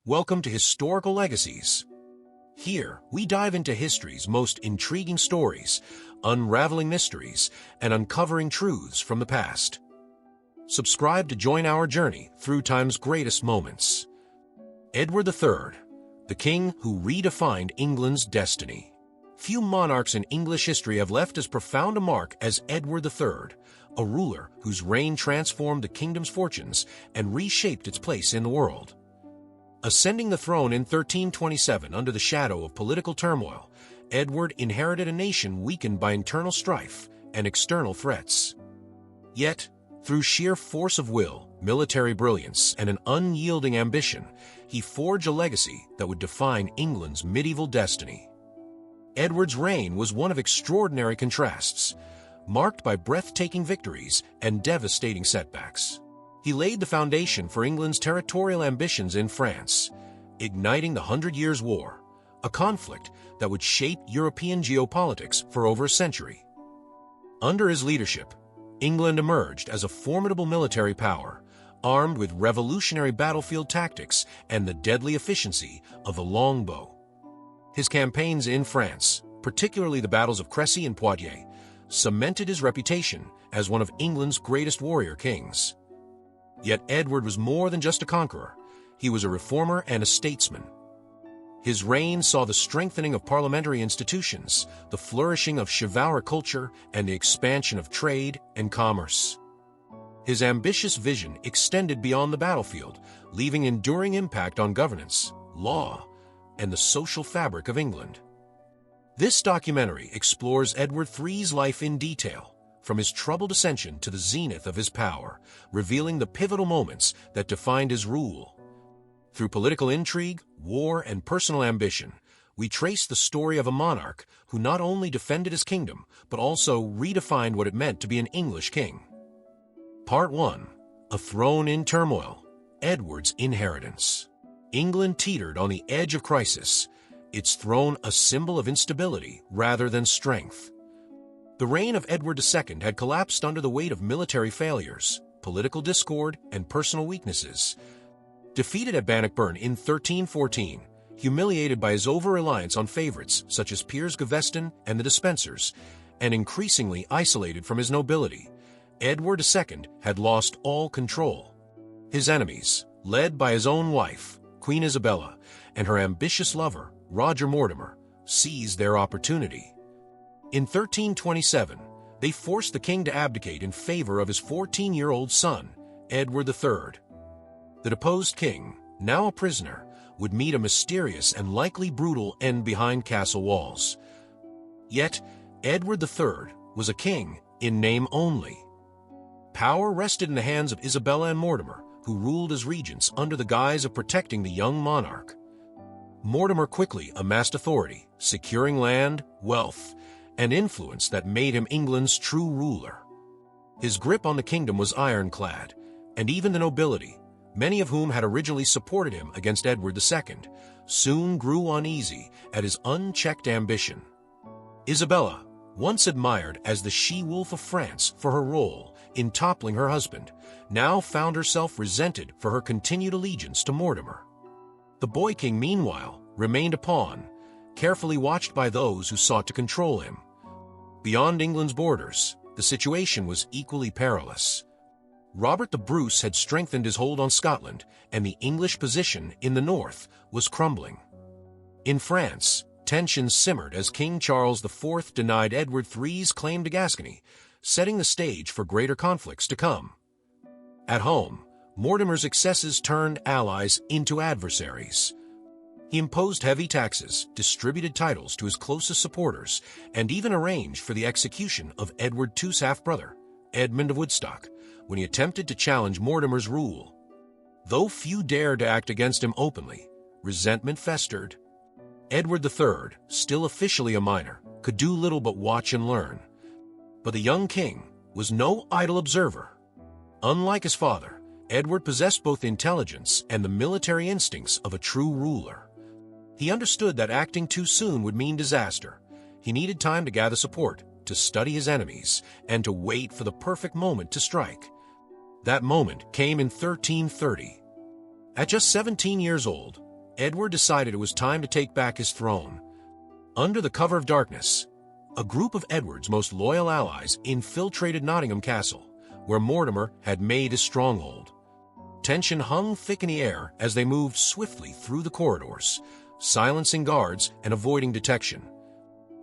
Welcome to Historical Legacies. Here, we dive into history's most intriguing stories, unraveling mysteries, and uncovering truths from the past. Subscribe to join our journey through time's greatest moments. Edward III, the king who redefined England's destiny. Few monarchs in English history have left as profound a mark as Edward III, a ruler whose reign transformed the kingdom's fortunes and reshaped its place in the world. Ascending the throne in 1327 under the shadow of political turmoil, Edward inherited a nation weakened by internal strife and external threats. Yet, through sheer force of will, military brilliance, and an unyielding ambition, he forged a legacy that would define England's medieval destiny. Edward's reign was one of extraordinary contrasts, marked by breathtaking victories and devastating setbacks. He laid the foundation for England's territorial ambitions in France, igniting the 100 Years' War, a conflict that would shape European geopolitics for over a century. Under his leadership, England emerged as a formidable military power, armed with revolutionary battlefield tactics and the deadly efficiency of the longbow. His campaigns in France, particularly the battles of Crécy and Poitiers, cemented his reputation as one of England's greatest warrior kings. Yet Edward was more than just a conqueror. He was a reformer and a statesman. His reign saw the strengthening of parliamentary institutions, the flourishing of chivalric culture, and the expansion of trade and commerce. His ambitious vision extended beyond the battlefield, leaving enduring impact on governance, law, and the social fabric of England. This documentary explores Edward III's life in detail, from his troubled ascension to the zenith of his power, revealing the pivotal moments that defined his rule. Through political intrigue, war, and personal ambition, we trace the story of a monarch who not only defended his kingdom, but also redefined what it meant to be an English king. Part 1. A Throne in Turmoil. Edward's Inheritance. England teetered on the edge of crisis, its throne a symbol of instability rather than strength. The reign of Edward II had collapsed under the weight of military failures, political discord, and personal weaknesses. Defeated at Bannockburn in 1314, humiliated by his over-reliance on favorites such as Piers Gaveston and the Despensers, and increasingly isolated from his nobility, Edward II had lost all control. His enemies, led by his own wife, Queen Isabella, and her ambitious lover, Roger Mortimer, seized their opportunity. In 1327, they forced the king to abdicate in favor of his 14-year-old son, Edward III. The deposed king, now a prisoner, would meet a mysterious and likely brutal end behind castle walls. Yet, Edward III was a king in name only. Power rested in the hands of Isabella and Mortimer, who ruled as regents under the guise of protecting the young monarch. Mortimer quickly amassed authority, securing land, wealth, and influence that made him England's true ruler. His grip on the kingdom was ironclad, and even the nobility, many of whom had originally supported him against Edward II, soon grew uneasy at his unchecked ambition. Isabella, once admired as the she-wolf of France for her role in toppling her husband, now found herself resented for her continued allegiance to Mortimer. The boy king, meanwhile, remained a pawn, carefully watched by those who sought to control him. Beyond England's borders, the situation was equally perilous. Robert the Bruce had strengthened his hold on Scotland, and the English position in the north was crumbling. In France, tensions simmered as King Charles IV denied Edward III's claim to Gascony, setting the stage for greater conflicts to come. At home, Mortimer's excesses turned allies into adversaries. He imposed heavy taxes, distributed titles to his closest supporters, and even arranged for the execution of Edward II's half-brother, Edmund of Woodstock, when he attempted to challenge Mortimer's rule. Though few dared to act against him openly, resentment festered. Edward III, still officially a minor, could do little but watch and learn. But the young king was no idle observer. Unlike his father, Edward possessed both intelligence and the military instincts of a true ruler. He understood that acting too soon would mean disaster. He needed time to gather support, to study his enemies, and to wait for the perfect moment to strike. That moment came in 1330. At just 17 years old, Edward decided it was time to take back his throne. Under the cover of darkness, a group of Edward's most loyal allies infiltrated Nottingham Castle, where Mortimer had made his stronghold. Tension hung thick in the air as they moved swiftly through the corridors, silencing guards and avoiding detection.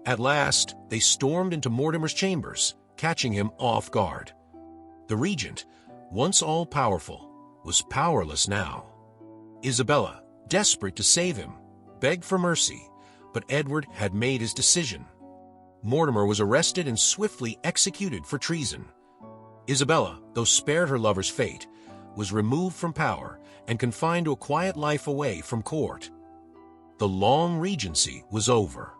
At last, they stormed into Mortimer's chambers, catching him off guard. The regent, once all-powerful, was powerless now. Isabella, desperate to save him, begged for mercy, but Edward had made his decision. Mortimer was arrested and swiftly executed for treason. Isabella, though spared her lover's fate, was removed from power and confined to a quiet life away from court. The long regency was over.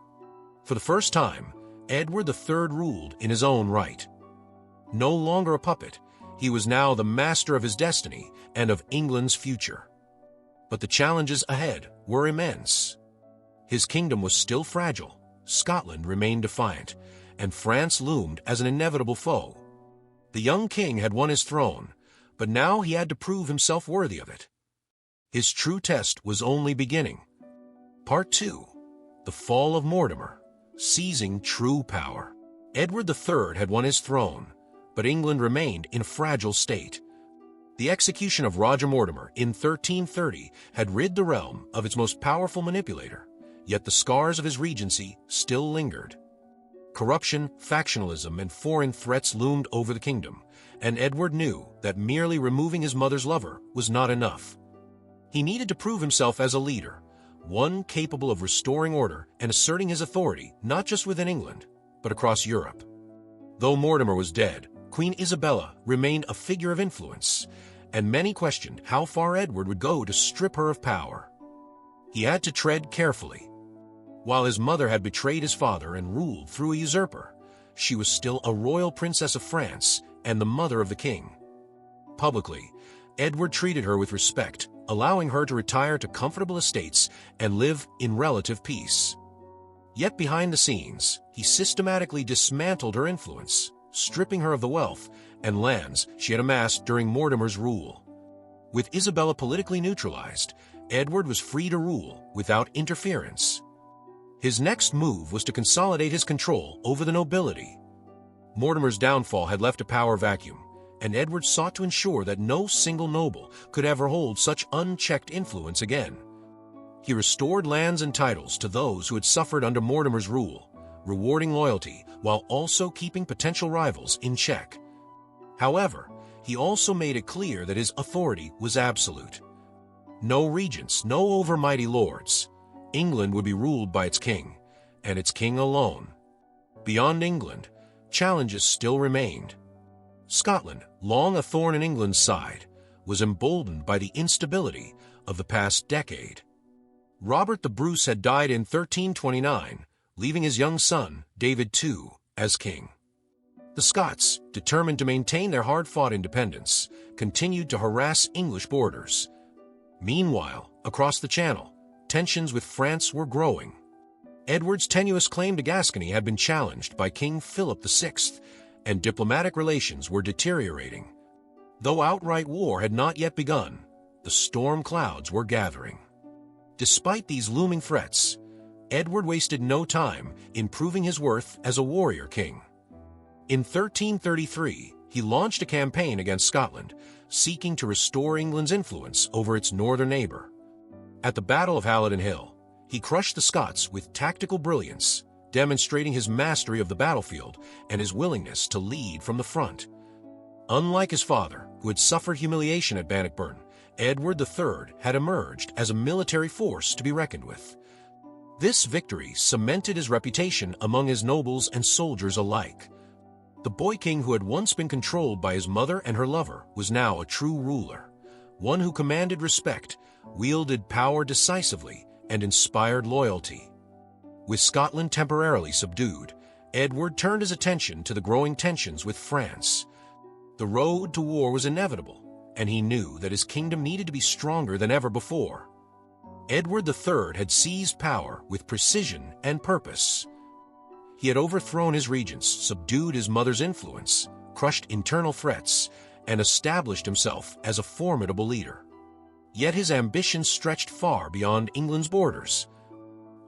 For the first time, Edward III ruled in his own right. No longer a puppet, he was now the master of his destiny and of England's future. But the challenges ahead were immense. His kingdom was still fragile, Scotland remained defiant, and France loomed as an inevitable foe. The young king had won his throne, but now he had to prove himself worthy of it. His true test was only beginning. Part 2. The Fall of Mortimer, Seizing True Power. Edward III had won his throne, but England remained in a fragile state. The execution of Roger Mortimer in 1330 had rid the realm of its most powerful manipulator, yet the scars of his regency still lingered. Corruption, factionalism, and foreign threats loomed over the kingdom, and Edward knew that merely removing his mother's lover was not enough. He needed to prove himself as a leader, one capable of restoring order and asserting his authority not just within England, but across Europe. Though Mortimer was dead, Queen Isabella remained a figure of influence, and many questioned how far Edward would go to strip her of power. He had to tread carefully. While his mother had betrayed his father and ruled through a usurper, she was still a royal princess of France and the mother of the king. Publicly, Edward treated her with respect, allowing her to retire to comfortable estates and live in relative peace. Yet behind the scenes, he systematically dismantled her influence, stripping her of the wealth and lands she had amassed during Mortimer's rule. With Isabella politically neutralized, Edward was free to rule without interference. His next move was to consolidate his control over the nobility. Mortimer's downfall had left a power vacuum, and Edward sought to ensure that no single noble could ever hold such unchecked influence again. He restored lands and titles to those who had suffered under Mortimer's rule, rewarding loyalty while also keeping potential rivals in check. However, he also made it clear that his authority was absolute. No regents, no overmighty lords. England would be ruled by its king, and its king alone. Beyond England, challenges still remained. Scotland, long a thorn in England's side, was emboldened by the instability of the past decade. Robert the Bruce had died in 1329, leaving his young son, David II, as king. The Scots, determined to maintain their hard-fought independence, continued to harass English borders. Meanwhile, across the Channel, tensions with France were growing. Edward's tenuous claim to Gascony had been challenged by King Philip VI, and diplomatic relations were deteriorating. Though outright war had not yet begun, the storm clouds were gathering. Despite these looming threats, Edward wasted no time in proving his worth as a warrior king. In 1333, he launched a campaign against Scotland, seeking to restore England's influence over its northern neighbor. At the Battle of Halidon Hill, he crushed the Scots with tactical brilliance, demonstrating his mastery of the battlefield and his willingness to lead from the front. Unlike his father, who had suffered humiliation at Bannockburn, Edward III had emerged as a military force to be reckoned with. This victory cemented his reputation among his nobles and soldiers alike. The boy king who had once been controlled by his mother and her lover was now a true ruler, one who commanded respect, wielded power decisively, and inspired loyalty. With Scotland temporarily subdued, Edward turned his attention to the growing tensions with France. The road to war was inevitable, and he knew that his kingdom needed to be stronger than ever before. Edward III had seized power with precision and purpose. He had overthrown his regents, subdued his mother's influence, crushed internal threats, and established himself as a formidable leader. Yet his ambitions stretched far beyond England's borders.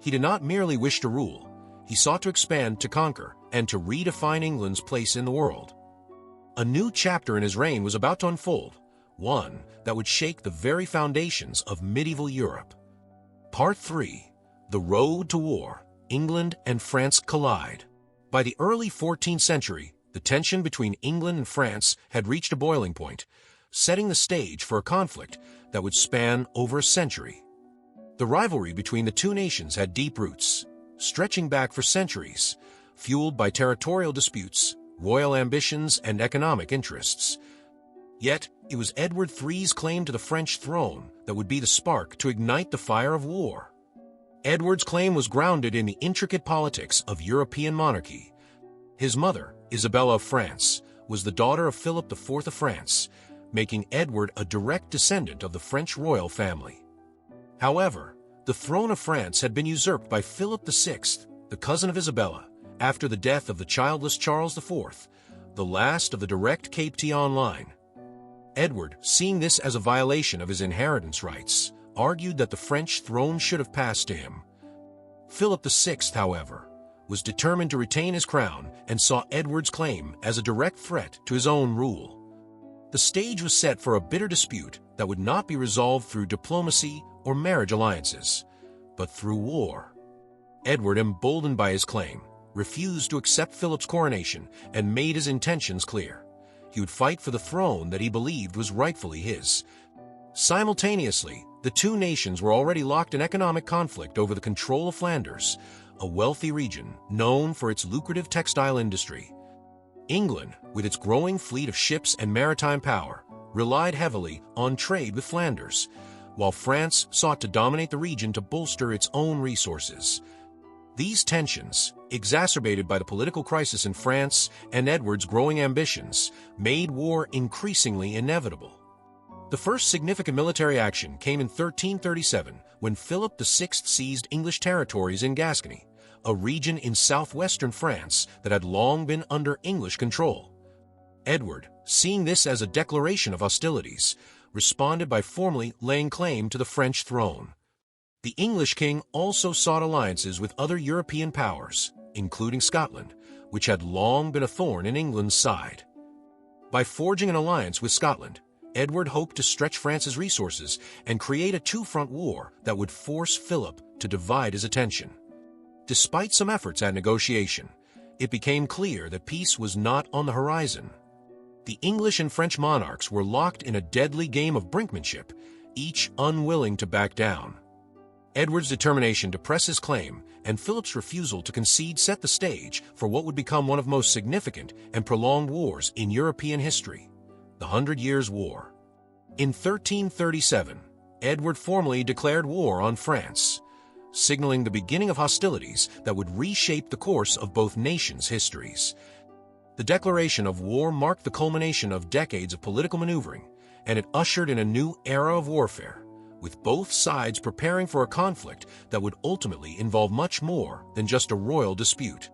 He did not merely wish to rule, he sought to expand, to conquer, and to redefine England's place in the world. A new chapter in his reign was about to unfold, one that would shake the very foundations of medieval Europe. Part 3. The Road to War. England and France collide. By the early 14th century, the tension between England and France had reached a boiling point, setting the stage for a conflict that would span over a century. The rivalry between the two nations had deep roots, stretching back for centuries, fueled by territorial disputes, royal ambitions, and economic interests. Yet, it was Edward III's claim to the French throne that would be the spark to ignite the fire of war. Edward's claim was grounded in the intricate politics of European monarchy. His mother, Isabella of France, was the daughter of Philip IV of France, making Edward a direct descendant of the French royal family. However, the throne of France had been usurped by Philip VI, the cousin of Isabella, after the death of the childless Charles IV, the last of the direct Capetian line. Edward, seeing this as a violation of his inheritance rights, argued that the French throne should have passed to him. Philip VI, however, was determined to retain his crown and saw Edward's claim as a direct threat to his own rule. The stage was set for a bitter dispute that would not be resolved through diplomacy or marriage alliances, but through war. Edward, emboldened by his claim, refused to accept Philip's coronation and made his intentions clear. He would fight for the throne that he believed was rightfully his. Simultaneously, the two nations were already locked in economic conflict over the control of Flanders, a wealthy region known for its lucrative textile industry. England, with its growing fleet of ships and maritime power, relied heavily on trade with Flanders, while France sought to dominate the region to bolster its own resources. These tensions, exacerbated by the political crisis in France and Edward's growing ambitions, made war increasingly inevitable. The first significant military action came in 1337 when Philip VI seized English territories in Gascony, a region in southwestern France that had long been under English control. Edward, seeing this as a declaration of hostilities, responded by formally laying claim to the French throne. The English king also sought alliances with other European powers, including Scotland, which had long been a thorn in England's side. By forging an alliance with Scotland, Edward hoped to stretch France's resources and create a two-front war that would force Philip to divide his attention. Despite some efforts at negotiation, it became clear that peace was not on the horizon. The English and French monarchs were locked in a deadly game of brinkmanship, each unwilling to back down. Edward's determination to press his claim and Philip's refusal to concede set the stage for what would become one of the most significant and prolonged wars in European history, the 100 Years' War. In 1337, Edward formally declared war on France, signaling the beginning of hostilities that would reshape the course of both nations' histories. The declaration of war marked the culmination of decades of political maneuvering, and it ushered in a new era of warfare, with both sides preparing for a conflict that would ultimately involve much more than just a royal dispute.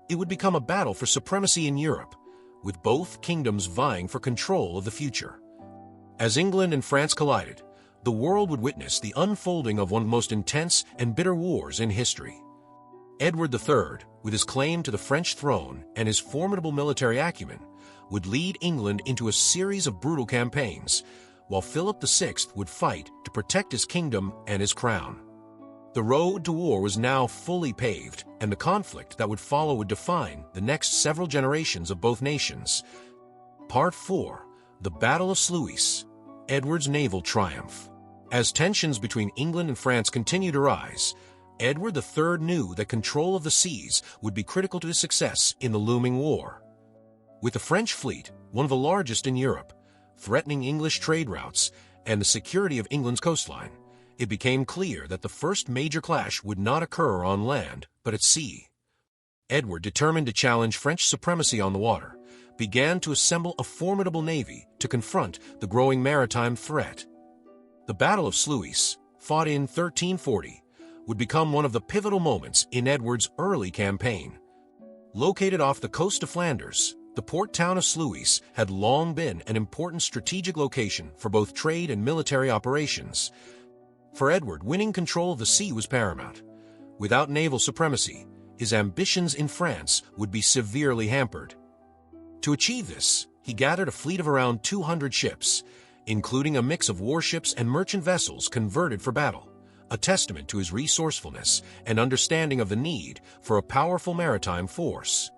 It would become a battle for supremacy in Europe, with both kingdoms vying for control of the future. As England and France collided, the world would witness the unfolding of one of the most intense and bitter wars in history. Edward III, with his claim to the French throne and his formidable military acumen, would lead England into a series of brutal campaigns, while Philip VI would fight to protect his kingdom and his crown. The road to war was now fully paved, and the conflict that would follow would define the next several generations of both nations. Part 4. The Battle of Sluys, Edward's naval triumph. As tensions between England and France continued to rise, Edward III knew that control of the seas would be critical to his success in the looming war. With the French fleet, one of the largest in Europe, threatening English trade routes and the security of England's coastline, it became clear that the first major clash would not occur on land, but at sea. Edward, determined to challenge French supremacy on the water, began to assemble a formidable navy to confront the growing maritime threat. The Battle of Sluys, fought in 1340, would become one of the pivotal moments in Edward's early campaign. Located off the coast of Flanders, The port town of Sluys had long been an important strategic location for both trade and military operations. For Edward, winning control of the sea was paramount. Without naval supremacy, his ambitions in France would be severely hampered. To achieve this, he gathered a fleet of around 200 ships, including a mix of warships and merchant vessels converted for battle, a testament to his resourcefulness and understanding of the need for a powerful maritime force.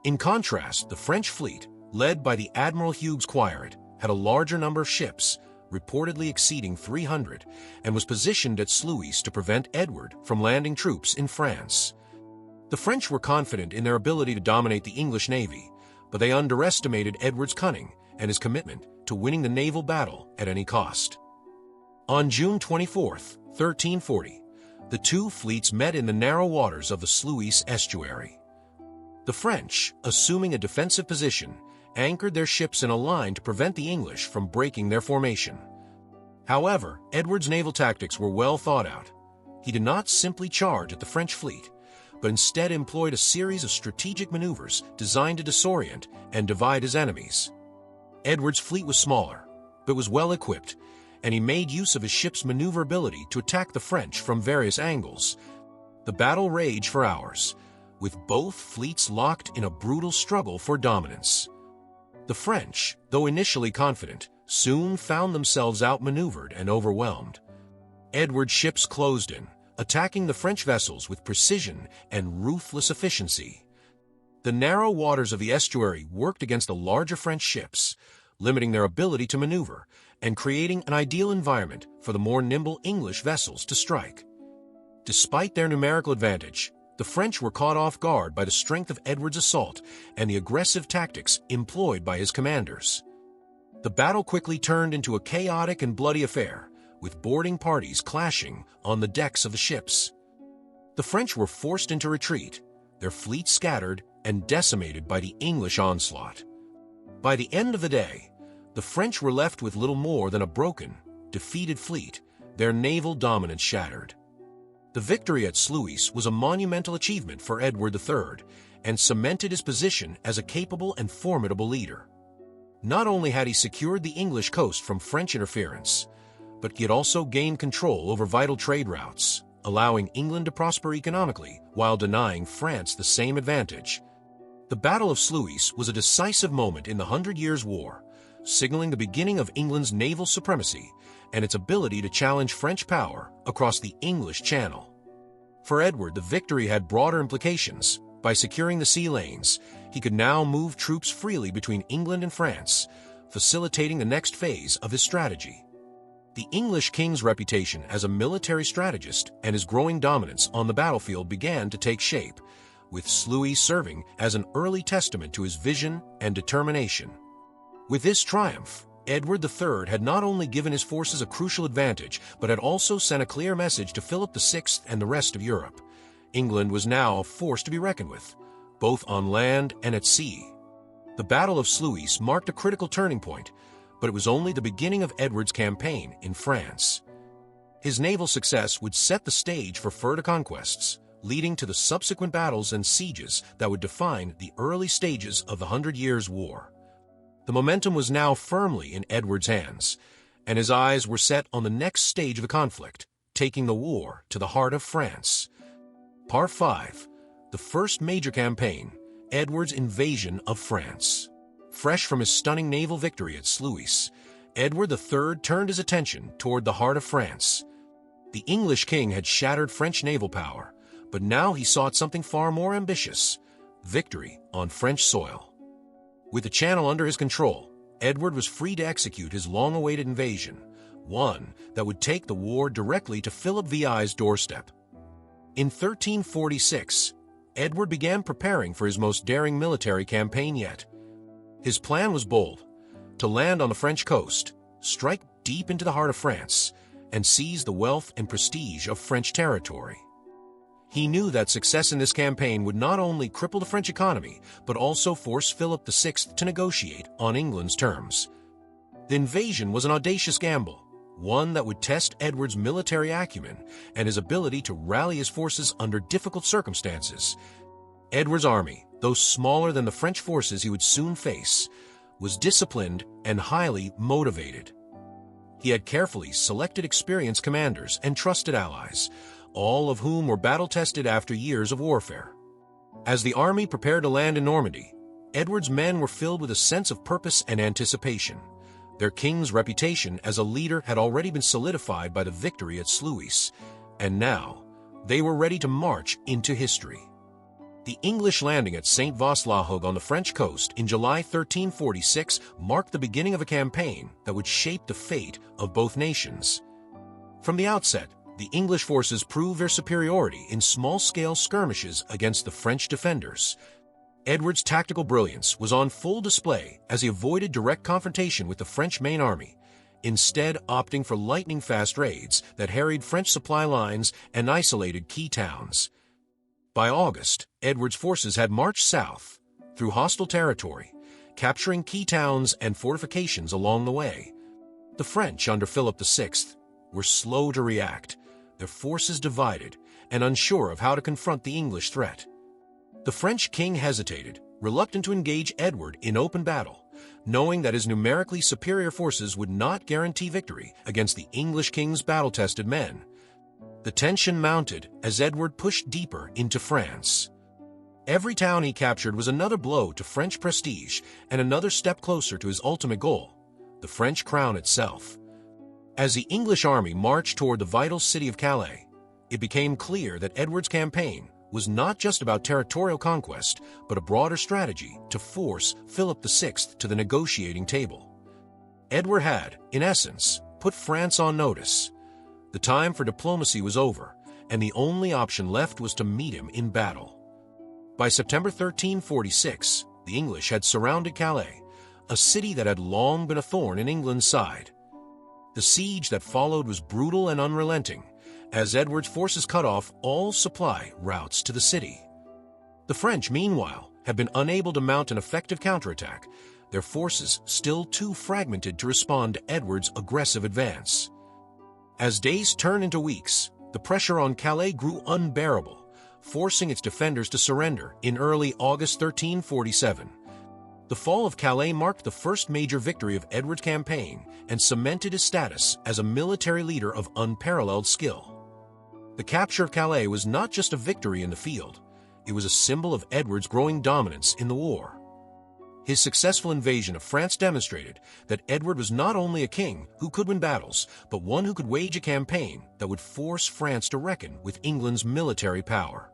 In contrast, the French fleet, led by the Admiral Hugues Quired, had a larger number of ships, reportedly exceeding 300, and was positioned at Sluys to prevent Edward from landing troops in France. The French were confident in their ability to dominate the English navy, but they underestimated Edward's cunning and his commitment to winning the naval battle at any cost. On June 24, 1340, the two fleets met in the narrow waters of the Sluys estuary. The French, assuming a defensive position, anchored their ships in a line to prevent the English from breaking their formation. However, Edward's naval tactics were well thought out. He did not simply charge at the French fleet, but instead employed a series of strategic maneuvers designed to disorient and divide his enemies. Edward's fleet was smaller, but was well equipped, and he made use of his ship's maneuverability to attack the French from various angles. The battle raged for hours, with both fleets locked in a brutal struggle for dominance. The French, though initially confident, soon found themselves outmaneuvered and overwhelmed. Edward's ships closed in, attacking the French vessels with precision and ruthless efficiency. The narrow waters of the estuary worked against the larger French ships, limiting their ability to maneuver and creating an ideal environment for the more nimble English vessels to strike. Despite their numerical advantage, the French were caught off guard by the strength of Edward's assault and the aggressive tactics employed by his commanders. The battle quickly turned into a chaotic and bloody affair, with boarding parties clashing on the decks of the ships. The French were forced into retreat, their fleet scattered and decimated by the English onslaught. By the end of the day, the French were left with little more than a broken, defeated fleet, their naval dominance shattered. The victory at Sluys was a monumental achievement for Edward III and cemented his position as a capable and formidable leader. Not only had he secured the English coast from French interference, but he had also gained control over vital trade routes, allowing England to prosper economically while denying France the same advantage. The Battle of Sluys was a decisive moment in the 100 Years' War, signaling the beginning of England's naval supremacy and its ability to challenge French power across the English Channel. For Edward, the victory had broader implications. By securing the sea lanes, he could now move troops freely between England and France, facilitating the next phase of his strategy. The English king's reputation as a military strategist and his growing dominance on the battlefield began to take shape, with Sluys serving as an early testament to his vision and determination. With this triumph, Edward III had not only given his forces a crucial advantage, but had also sent a clear message to Philip VI and the rest of Europe. England was now a force to be reckoned with, both on land and at sea. The Battle of Sluys marked a critical turning point, but it was only the beginning of Edward's campaign in France. His naval success would set the stage for further conquests, leading to the subsequent battles and sieges that would define the early stages of the 100 Years' War. The momentum was now firmly in Edward's hands, and his eyes were set on the next stage of the conflict, taking the war to the heart of France. Part 5. The first major campaign, Edward's invasion of France. Fresh from his stunning naval victory at Sluys, Edward III turned his attention toward the heart of France. The English king had shattered French naval power, but now he sought something far more ambitious: victory on French soil. With the Channel under his control, Edward was free to execute his long-awaited invasion, one that would take the war directly to Philip VI's doorstep. In 1346, Edward began preparing for his most daring military campaign yet. His plan was bold: to land on the French coast, strike deep into the heart of France, and seize the wealth and prestige of French territory. He knew that success in this campaign would not only cripple the French economy, but also force Philip VI to negotiate on England's terms. The invasion was an audacious gamble, one that would test Edward's military acumen and his ability to rally his forces under difficult circumstances. Edward's army, though smaller than the French forces he would soon face, was disciplined and highly motivated. He had carefully selected experienced commanders and trusted allies, all of whom were battle-tested after years of warfare. As the army prepared to land in Normandy, Edward's men were filled with a sense of purpose and anticipation. Their king's reputation as a leader had already been solidified by the victory at Sluys, and now they were ready to march into history. The English landing at St. Vaast-la-Hougue on the French coast in July 1346 marked the beginning of a campaign that would shape the fate of both nations. From the outset, the English forces proved their superiority in small-scale skirmishes against the French defenders. Edward's tactical brilliance was on full display as he avoided direct confrontation with the French main army, instead opting for lightning-fast raids that harried French supply lines and isolated key towns. By August, Edward's forces had marched south through hostile territory, capturing key towns and fortifications along the way. The French under Philip VI were slow to react, their forces divided and unsure of how to confront the English threat. The French king hesitated, reluctant to engage Edward in open battle, knowing that his numerically superior forces would not guarantee victory against the English king's battle-tested men. The tension mounted as Edward pushed deeper into France. Every town he captured was another blow to French prestige and another step closer to his ultimate goal, the French crown itself. As the English army marched toward the vital city of Calais, it became clear that Edward's campaign was not just about territorial conquest, but a broader strategy to force Philip VI to the negotiating table. Edward had, in essence, put France on notice. The time for diplomacy was over, and the only option left was to meet him in battle. By September 1346, the English had surrounded Calais, a city that had long been a thorn in England's side. The siege that followed was brutal and unrelenting, as Edward's forces cut off all supply routes to the city. The French, meanwhile, had been unable to mount an effective counterattack, their forces still too fragmented to respond to Edward's aggressive advance. As days turned into weeks, the pressure on Calais grew unbearable, forcing its defenders to surrender in early August 1347. The fall of Calais marked the first major victory of Edward's campaign and cemented his status as a military leader of unparalleled skill. The capture of Calais was not just a victory in the field, it was a symbol of Edward's growing dominance in the war. His successful invasion of France demonstrated that Edward was not only a king who could win battles, but one who could wage a campaign that would force France to reckon with England's military power.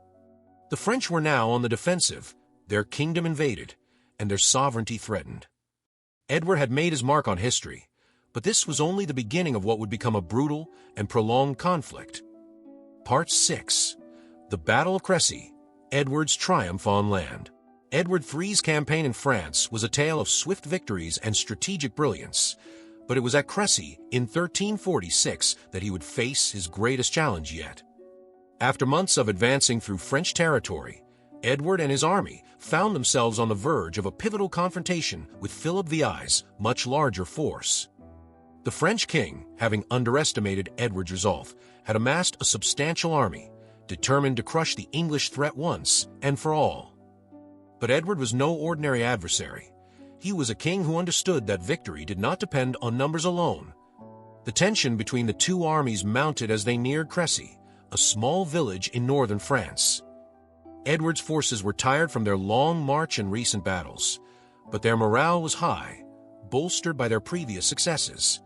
The French were now on the defensive, their kingdom invaded, and their sovereignty threatened. Edward had made his mark on history, but this was only the beginning of what would become a brutal and prolonged conflict. Part 6. The Battle of Crécy, Edward's Triumph on Land. Edward III's campaign in France was a tale of swift victories and strategic brilliance, but it was at Crécy in 1346 that he would face his greatest challenge yet. After months of advancing through French territory, Edward and his army found themselves on the verge of a pivotal confrontation with Philip VI's much larger force. The French king, having underestimated Edward's resolve, had amassed a substantial army, determined to crush the English threat once and for all. But Edward was no ordinary adversary. He was a king who understood that victory did not depend on numbers alone. The tension between the two armies mounted as they neared Crécy, a small village in northern France. Edward's forces were tired from their long march and recent battles, but their morale was high, bolstered by their previous successes.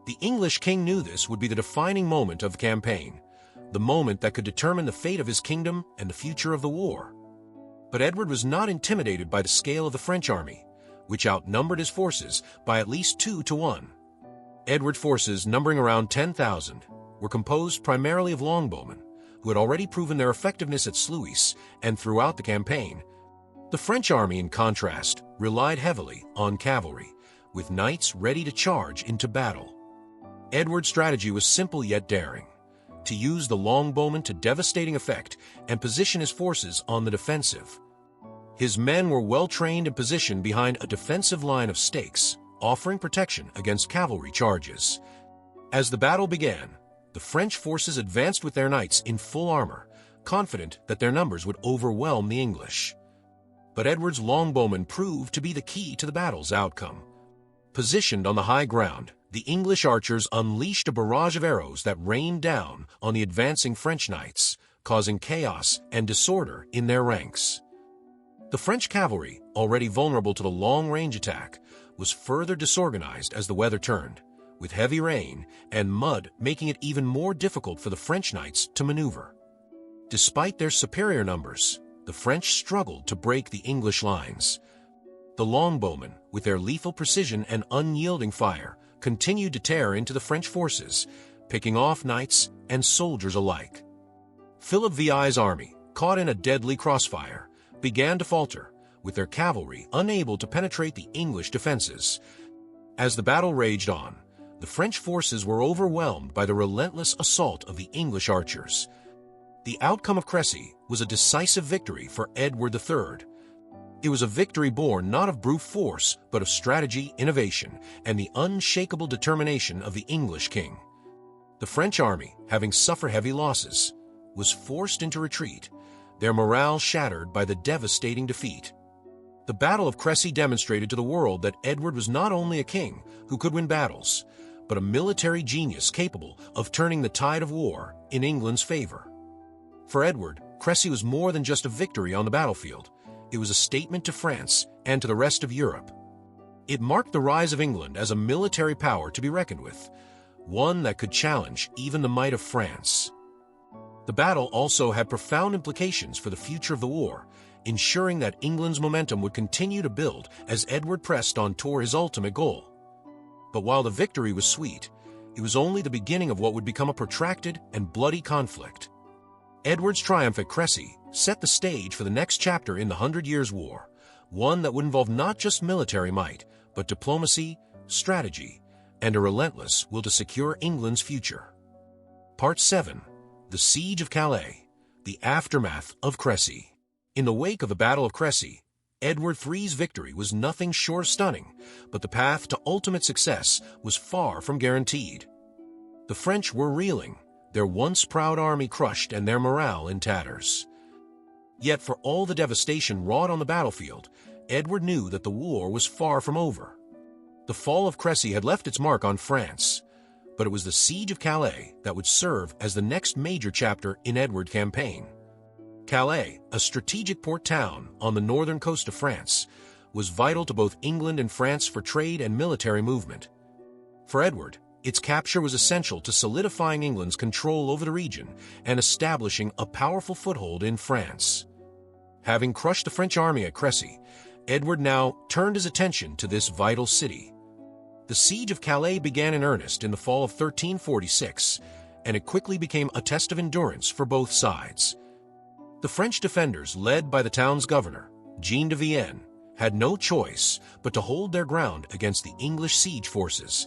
The English king knew this would be the defining moment of the campaign, the moment that could determine the fate of his kingdom and the future of the war. But Edward was not intimidated by the scale of the French army, which outnumbered his forces by at least 2 to 1. Edward's forces, numbering around 10,000, were composed primarily of longbowmen, who had already proven their effectiveness at Sluys and throughout the campaign. The French army, in contrast, relied heavily on cavalry, with knights ready to charge into battle. Edward's strategy was simple yet daring: to use the longbowmen to devastating effect and position his forces on the defensive. His men were well-trained and positioned behind a defensive line of stakes, offering protection against cavalry charges. As the battle began, the French forces advanced with their knights in full armor, confident that their numbers would overwhelm the English. But Edward's longbowmen proved to be the key to the battle's outcome. Positioned on the high ground, the English archers unleashed a barrage of arrows that rained down on the advancing French knights, causing chaos and disorder in their ranks. The French cavalry, already vulnerable to the long-range attack, was further disorganized as the weather turned, with heavy rain and mud making it even more difficult for the French knights to maneuver. Despite their superior numbers, the French struggled to break the English lines. The longbowmen, with their lethal precision and unyielding fire, continued to tear into the French forces, picking off knights and soldiers alike. Philip VI's army, caught in a deadly crossfire, began to falter, with their cavalry unable to penetrate the English defenses. As the battle raged on, the French forces were overwhelmed by the relentless assault of the English archers. The outcome of Crécy was a decisive victory for Edward III. It was a victory born not of brute force, but of strategy, innovation, and the unshakable determination of the English king. The French army, having suffered heavy losses, was forced into retreat, their morale shattered by the devastating defeat. The Battle of Crécy demonstrated to the world that Edward was not only a king who could win battles, but a military genius capable of turning the tide of war in England's favor. For Edward, Crécy was more than just a victory on the battlefield. It was a statement to France and to the rest of Europe. It marked the rise of England as a military power to be reckoned with, one that could challenge even the might of France. The battle also had profound implications for the future of the war, ensuring that England's momentum would continue to build as Edward pressed on toward his ultimate goal. But while the victory was sweet, it was only the beginning of what would become a protracted and bloody conflict. Edward's triumph at Crécy set the stage for the next chapter in the 100 Years' War, one that would involve not just military might, but diplomacy, strategy, and a relentless will to secure England's future. Part 7. The Siege of Calais, the aftermath of Crécy. In the wake of the Battle of Crécy, Edward III's victory was nothing short of stunning, but the path to ultimate success was far from guaranteed. The French were reeling, their once proud army crushed and their morale in tatters. Yet for all the devastation wrought on the battlefield, Edward knew that the war was far from over. The fall of Crécy had left its mark on France, but it was the Siege of Calais that would serve as the next major chapter in Edward's campaign. Calais, a strategic port town on the northern coast of France, was vital to both England and France for trade and military movement. For Edward, its capture was essential to solidifying England's control over the region and establishing a powerful foothold in France. Having crushed the French army at Crécy, Edward now turned his attention to this vital city. The Siege of Calais began in earnest in the fall of 1346, and it quickly became a test of endurance for both sides. The French defenders, led by the town's governor, Jean de Vienne, had no choice but to hold their ground against the English siege forces.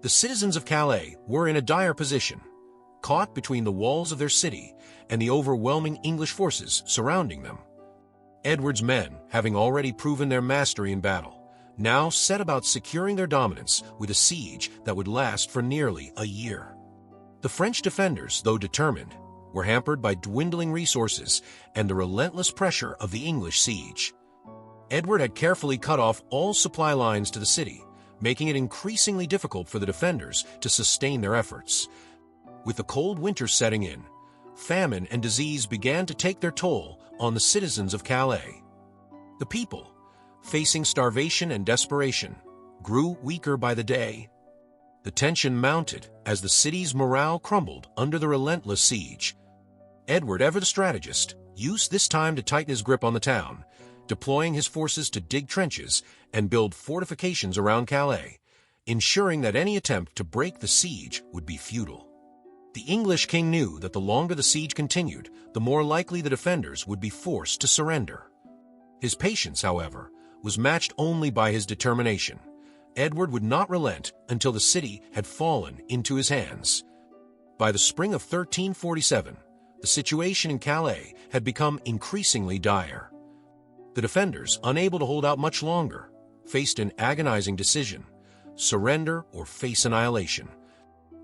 The citizens of Calais were in a dire position, caught between the walls of their city and the overwhelming English forces surrounding them. Edward's men, having already proven their mastery in battle, now set about securing their dominance with a siege that would last for nearly a year. The French defenders, though determined, were hampered by dwindling resources and the relentless pressure of the English siege. Edward had carefully cut off all supply lines to the city, making it increasingly difficult for the defenders to sustain their efforts. With the cold winter setting in, famine and disease began to take their toll on the citizens of Calais. The people, facing starvation and desperation, grew weaker by the day. The tension mounted as the city's morale crumbled under the relentless siege. Edward, ever the strategist, used this time to tighten his grip on the town, deploying his forces to dig trenches and build fortifications around Calais, ensuring that any attempt to break the siege would be futile. The English king knew that the longer the siege continued, the more likely the defenders would be forced to surrender. His patience, however, was matched only by his determination. Edward would not relent until the city had fallen into his hands. By the spring of 1347, the situation in Calais had become increasingly dire. The defenders, unable to hold out much longer, faced an agonizing decision: surrender or face annihilation.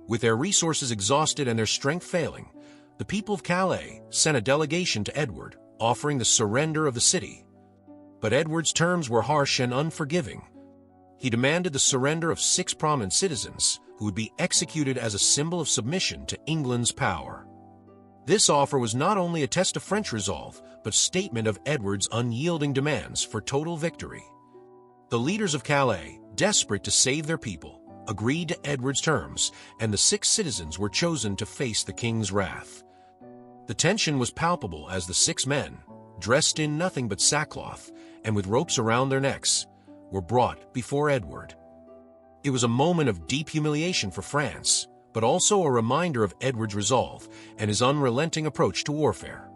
With their resources exhausted and their strength failing, the people of Calais sent a delegation to Edward, offering the surrender of the city. But Edward's terms were harsh and unforgiving. He demanded the surrender of 6 prominent citizens, who would be executed as a symbol of submission to England's power. This offer was not only a test of French resolve, but statement of Edward's unyielding demands for total victory. The leaders of Calais, desperate to save their people, agreed to Edward's terms, and the 6 citizens were chosen to face the king's wrath. The tension was palpable as the 6 men, dressed in nothing but sackcloth and with ropes around their necks, were brought before Edward. It was a moment of deep humiliation for France, but also a reminder of Edward's resolve and his unrelenting approach to warfare.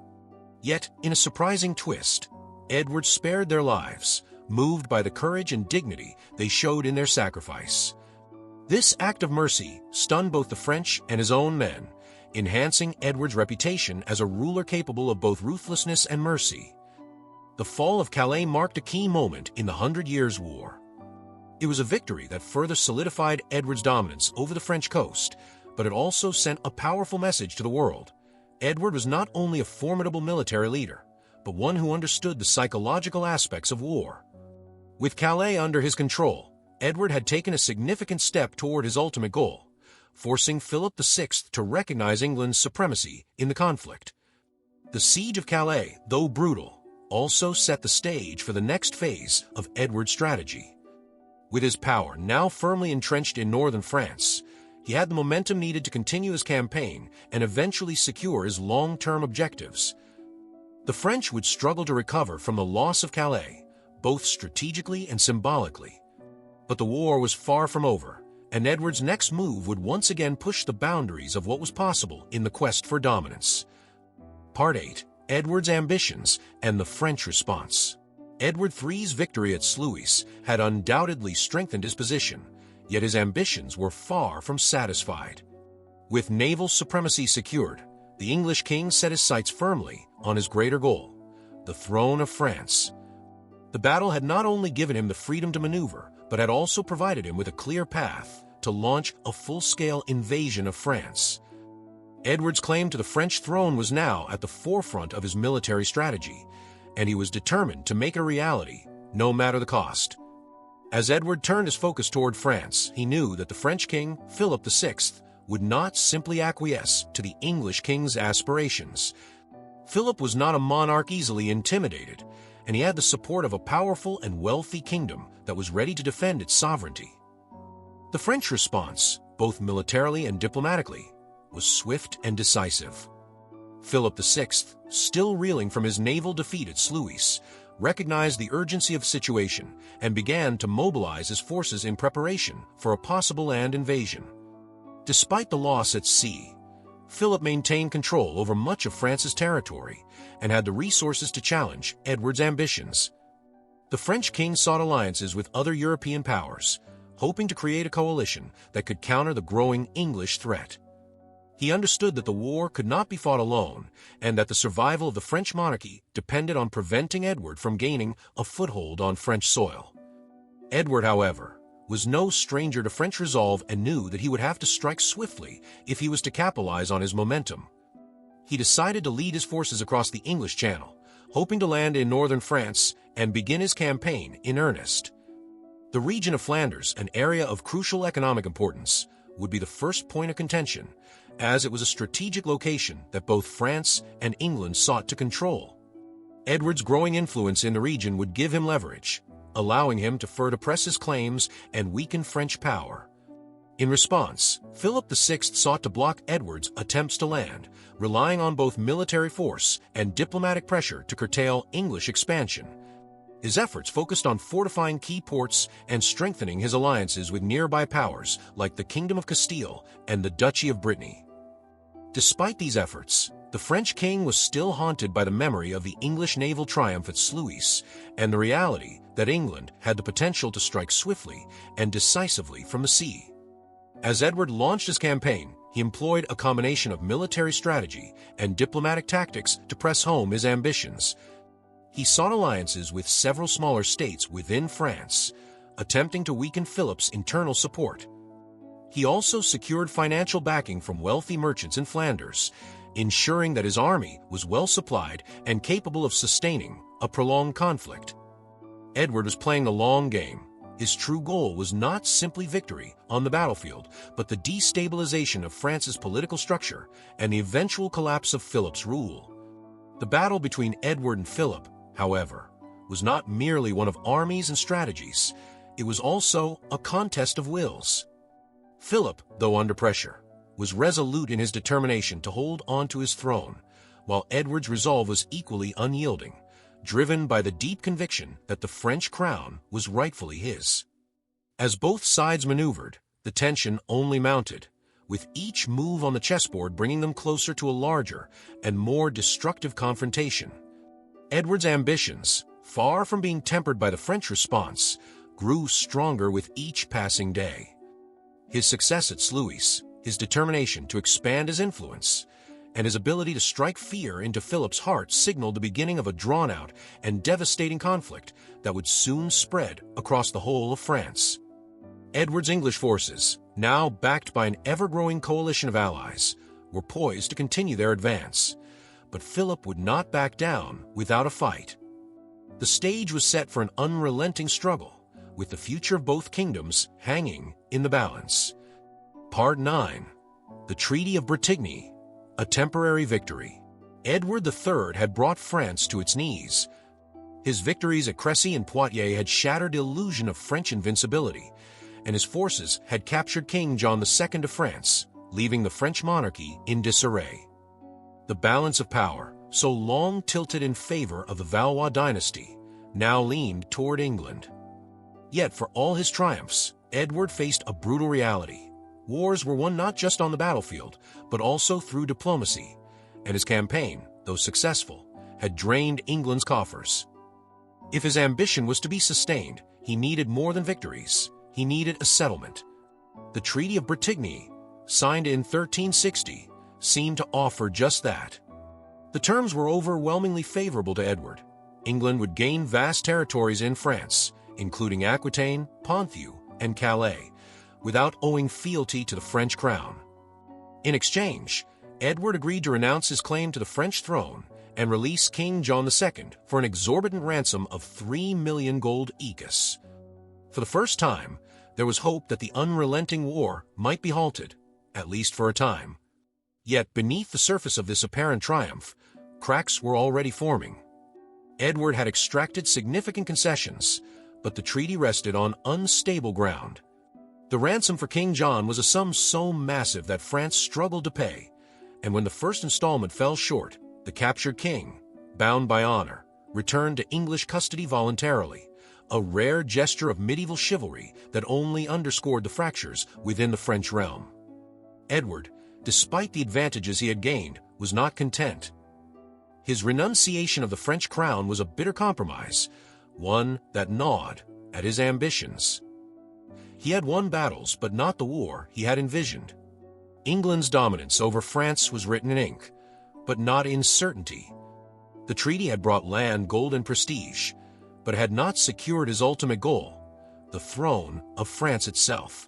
Yet, in a surprising twist, Edward spared their lives, moved by the courage and dignity they showed in their sacrifice. This act of mercy stunned both the French and his own men, enhancing Edward's reputation as a ruler capable of both ruthlessness and mercy. The fall of Calais marked a key moment in the 100 Years' War. It was a victory that further solidified Edward's dominance over the French coast, but it also sent a powerful message to the world. Edward was not only a formidable military leader, but one who understood the psychological aspects of war. With Calais under his control, Edward had taken a significant step toward his ultimate goal, forcing Philip VI to recognize England's supremacy in the conflict. The siege of Calais, though brutal, also set the stage for the next phase of Edward's strategy. With his power now firmly entrenched in northern France, he had the momentum needed to continue his campaign and eventually secure his long-term objectives. The French would struggle to recover from the loss of Calais, both strategically and symbolically. But the war was far from over, and Edward's next move would once again push the boundaries of what was possible in the quest for dominance. Part 8. Edward's ambitions and the French response. Edward III's victory at Sluys had undoubtedly strengthened his position, yet his ambitions were far from satisfied. With naval supremacy secured, the English king set his sights firmly on his greater goal, the throne of France. The battle had not only given him the freedom to maneuver, but had also provided him with a clear path to launch a full-scale invasion of France. Edward's claim to the French throne was now at the forefront of his military strategy, and he was determined to make it a reality, no matter the cost. As Edward turned his focus toward France, he knew that the French king, Philip VI, would not simply acquiesce to the English king's aspirations. Philip was not a monarch easily intimidated, and he had the support of a powerful and wealthy kingdom that was ready to defend its sovereignty. The French response, both militarily and diplomatically, was swift and decisive. Philip VI, still reeling from his naval defeat at Sluys, recognized the urgency of the situation and began to mobilize his forces in preparation for a possible land invasion. Despite the loss at sea, Philip maintained control over much of France's territory and had the resources to challenge Edward's ambitions. The French king sought alliances with other European powers, hoping to create a coalition that could counter the growing English threat. He understood that the war could not be fought alone, and that the survival of the French monarchy depended on preventing Edward from gaining a foothold on French soil. Edward, however, was no stranger to French resolve and knew that he would have to strike swiftly if he was to capitalize on his momentum. He decided to lead his forces across the English Channel, hoping to land in northern France and begin his campaign in earnest. The region of Flanders, an area of crucial economic importance, would be the first point of contention, as it was a strategic location that both France and England sought to control. Edward's growing influence in the region would give him leverage, allowing him to further press his claims and weaken French power. In response, Philip VI sought to block Edward's attempts to land, relying on both military force and diplomatic pressure to curtail English expansion. His efforts focused on fortifying key ports and strengthening his alliances with nearby powers like the Kingdom of Castile and the Duchy of Brittany. Despite these efforts, the French king was still haunted by the memory of the English naval triumph at Sluys and the reality that England had the potential to strike swiftly and decisively from the sea. As Edward launched his campaign, he employed a combination of military strategy and diplomatic tactics to press home his ambitions. He sought alliances with several smaller states within France, attempting to weaken Philip's internal support. He also secured financial backing from wealthy merchants in Flanders, ensuring that his army was well supplied and capable of sustaining a prolonged conflict. Edward was playing the long game. His true goal was not simply victory on the battlefield, but the destabilization of France's political structure and the eventual collapse of Philip's rule. The battle between Edward and Philip, however, was not merely one of armies and strategies. It was also a contest of wills. Philip, though under pressure, was resolute in his determination to hold on to his throne, while Edward's resolve was equally unyielding, driven by the deep conviction that the French crown was rightfully his. As both sides maneuvered, the tension only mounted, with each move on the chessboard bringing them closer to a larger and more destructive confrontation. Edward's ambitions, far from being tempered by the French response, grew stronger with each passing day. His success at Sluys, his determination to expand his influence, and his ability to strike fear into Philip's heart signaled the beginning of a drawn-out and devastating conflict that would soon spread across the whole of France. Edward's English forces, now backed by an ever-growing coalition of allies, were poised to continue their advance, but Philip would not back down without a fight. The stage was set for an unrelenting struggle, with the future of both kingdoms hanging in the balance. Part 9. The Treaty of Brétigny, a temporary victory. Edward III had brought France to its knees. His victories at Crécy and Poitiers had shattered the illusion of French invincibility, and his forces had captured King John II of France, leaving the French monarchy in disarray. The balance of power, so long tilted in favor of the Valois dynasty, now leaned toward England. Yet for all his triumphs, Edward faced a brutal reality. Wars were won not just on the battlefield, but also through diplomacy, and his campaign, though successful, had drained England's coffers. If his ambition was to be sustained, he needed more than victories. He needed a settlement. The Treaty of Brétigny, signed in 1360, seemed to offer just that. The terms were overwhelmingly favorable to Edward. England would gain vast territories in France, including Aquitaine, Ponthieu, and Calais, without owing fealty to the French crown. In exchange, Edward agreed to renounce his claim to the French throne and release King John II for an exorbitant ransom of 3 million gold écus. For the first time, there was hope that the unrelenting war might be halted, at least for a time. Yet beneath the surface of this apparent triumph, cracks were already forming. Edward had extracted significant concessions, but the treaty rested on unstable ground. The ransom for King John was a sum so massive that France struggled to pay, and when the first installment fell short, the captured king, bound by honor, returned to English custody voluntarily, a rare gesture of medieval chivalry that only underscored the fractures within the French realm. Edward, despite the advantages he had gained, was not content. His renunciation of the French crown was a bitter compromise, one that gnawed at his ambitions. He had won battles, but not the war he had envisioned. England's dominance over France was written in ink, but not in certainty. The treaty had brought land, gold, and prestige, but had not secured his ultimate goal, the throne of France itself.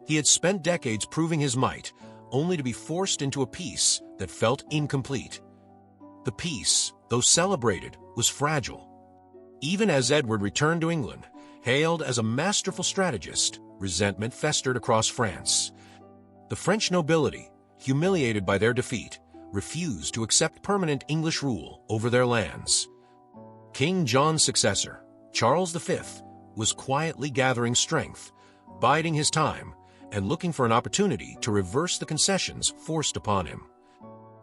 He had spent decades proving his might, only to be forced into a peace that felt incomplete. The peace, though celebrated, was fragile. Even as Edward returned to England, hailed as a masterful strategist, resentment festered across France. The French nobility, humiliated by their defeat, refused to accept permanent English rule over their lands. King John's successor, Charles V, was quietly gathering strength, biding his time, and looking for an opportunity to reverse the concessions forced upon him.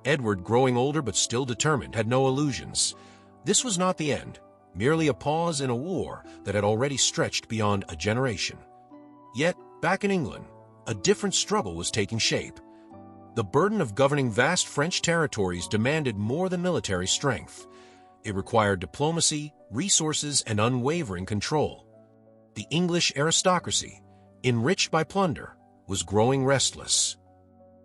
Edward, growing older but still determined, had no illusions. This was not the end, merely a pause in a war that had already stretched beyond a generation. Yet, back in England, a different struggle was taking shape. The burden of governing vast French territories demanded more than military strength. It required diplomacy, resources, and unwavering control. The English aristocracy, enriched by plunder, was growing restless.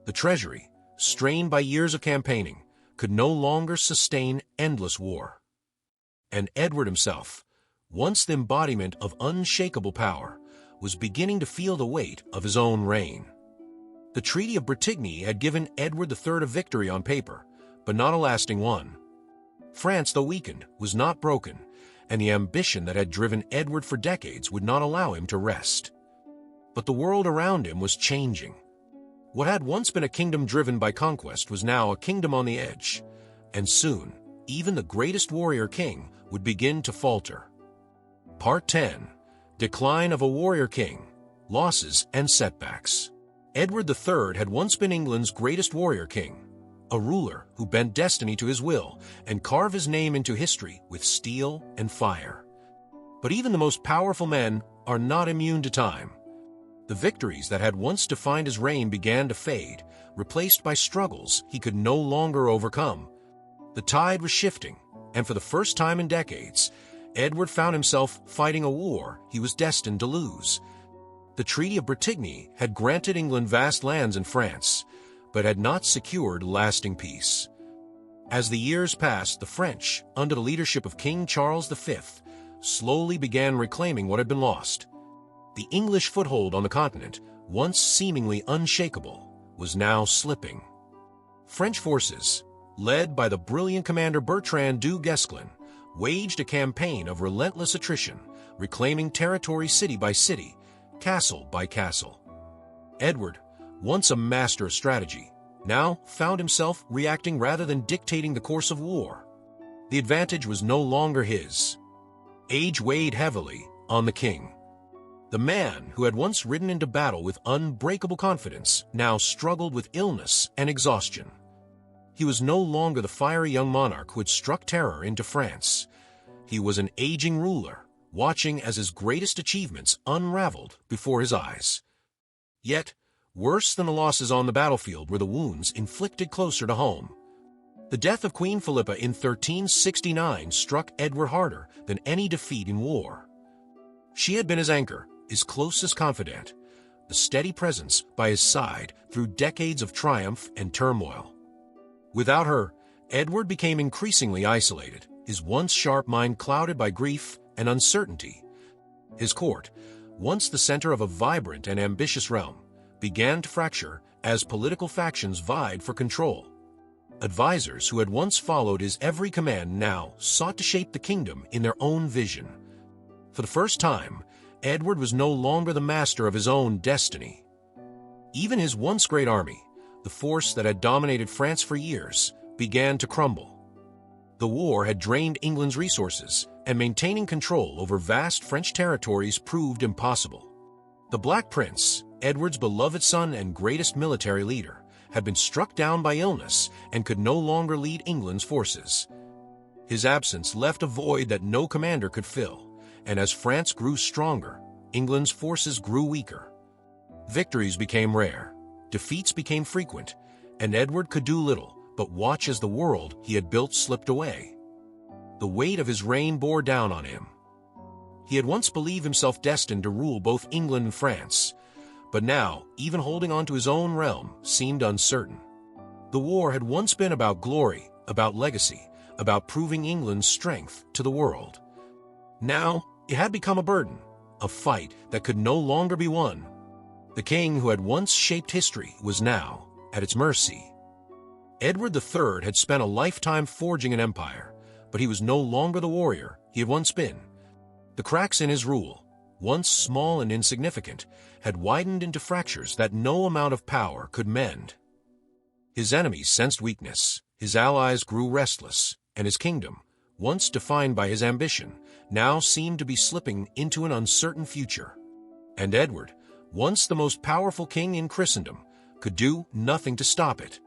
The treasury, strained by years of campaigning, could no longer sustain endless war. And Edward himself, once the embodiment of unshakable power, was beginning to feel the weight of his own reign. The Treaty of Brétigny had given Edward III a victory on paper, but not a lasting one. France, though weakened, was not broken, and the ambition that had driven Edward for decades would not allow him to rest. But the world around him was changing. What had once been a kingdom driven by conquest was now a kingdom on the edge, and soon, even the greatest warrior king would begin to falter. Part 10. Decline of a Warrior King, Losses and Setbacks. Edward III had once been England's greatest warrior king, a ruler who bent destiny to his will and carved his name into history with steel and fire. But even the most powerful men are not immune to time. The victories that had once defined his reign began to fade, replaced by struggles he could no longer overcome. The tide was shifting, and for the first time in decades, Edward found himself fighting a war he was destined to lose. The Treaty of Brétigny had granted England vast lands in France, but had not secured lasting peace. As the years passed, the French, under the leadership of King Charles V, slowly began reclaiming what had been lost. The English foothold on the continent, once seemingly unshakable, was now slipping. French forces, led by the brilliant commander Bertrand du Guesclin, waged a campaign of relentless attrition, reclaiming territory city by city, castle by castle. Edward, once a master of strategy, now found himself reacting rather than dictating the course of war. The advantage was no longer his. Age weighed heavily on the king. The man who had once ridden into battle with unbreakable confidence now struggled with illness and exhaustion. He was no longer the fiery young monarch who had struck terror into France. He was an aging ruler, watching as his greatest achievements unraveled before his eyes. Yet, worse than the losses on the battlefield were the wounds inflicted closer to home. The death of Queen Philippa in 1369 struck Edward harder than any defeat in war. She had been his anchor, his closest confidant, the steady presence by his side through decades of triumph and turmoil. Without her, Edward became increasingly isolated, his once sharp mind clouded by grief and uncertainty. His court, once the center of a vibrant and ambitious realm, began to fracture as political factions vied for control. Advisors who had once followed his every command now sought to shape the kingdom in their own vision. For the first time, Edward was no longer the master of his own destiny. Even his once great army, the force that had dominated France for years, began to crumble. The war had drained England's resources, and maintaining control over vast French territories proved impossible. The Black Prince, Edward's beloved son and greatest military leader, had been struck down by illness and could no longer lead England's forces. His absence left a void that no commander could fill, and as France grew stronger, England's forces grew weaker. Victories became rare, defeats became frequent, and Edward could do little but watch as the world he had built slipped away. The weight of his reign bore down on him. He had once believed himself destined to rule both England and France, but now, even holding on to his own realm seemed uncertain. The war had once been about glory, about legacy, about proving England's strength to the world. Now, it had become a burden, a fight that could no longer be won. The king who had once shaped history was now at its mercy. Edward III had spent a lifetime forging an empire, but he was no longer the warrior he had once been. The cracks in his rule, once small and insignificant, had widened into fractures that no amount of power could mend. His enemies sensed weakness, his allies grew restless, and his kingdom, once defined by his ambition, now seemed to be slipping into an uncertain future. And Edward, once the most powerful king in Christendom, could do nothing to stop it.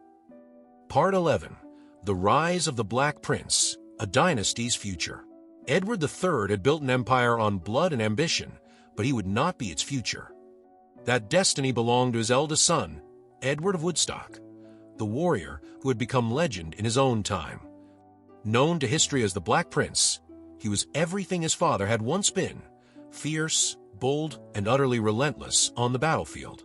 Part 11. The Rise of the Black Prince, a Dynasty's Future. Edward III had built an empire on blood and ambition, but he would not be its future. That destiny belonged to his eldest son, Edward of Woodstock, the warrior who had become legend in his own time. Known to history as the Black Prince, he was everything his father had once been, fierce, bold, and utterly relentless on the battlefield.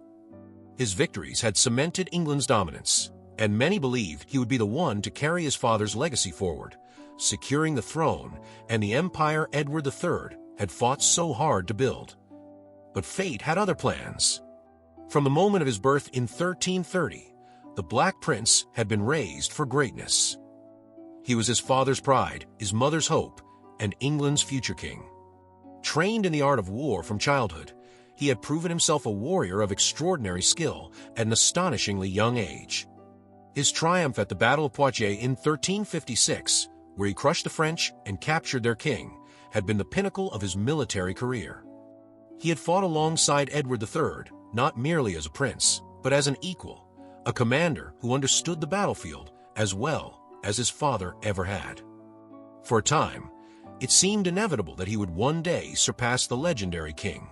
His victories had cemented England's dominance, and many believed he would be the one to carry his father's legacy forward, securing the throne and the empire Edward III had fought so hard to build. But fate had other plans. From the moment of his birth in 1330, the Black Prince had been raised for greatness. He was his father's pride, his mother's hope, and England's future king. Trained in the art of war from childhood, he had proven himself a warrior of extraordinary skill at an astonishingly young age. His triumph at the Battle of Poitiers in 1356, where he crushed the French and captured their king, had been the pinnacle of his military career. He had fought alongside Edward III, not merely as a prince, but as an equal, a commander who understood the battlefield as well as his father ever had. For a time, it seemed inevitable that he would one day surpass the legendary king.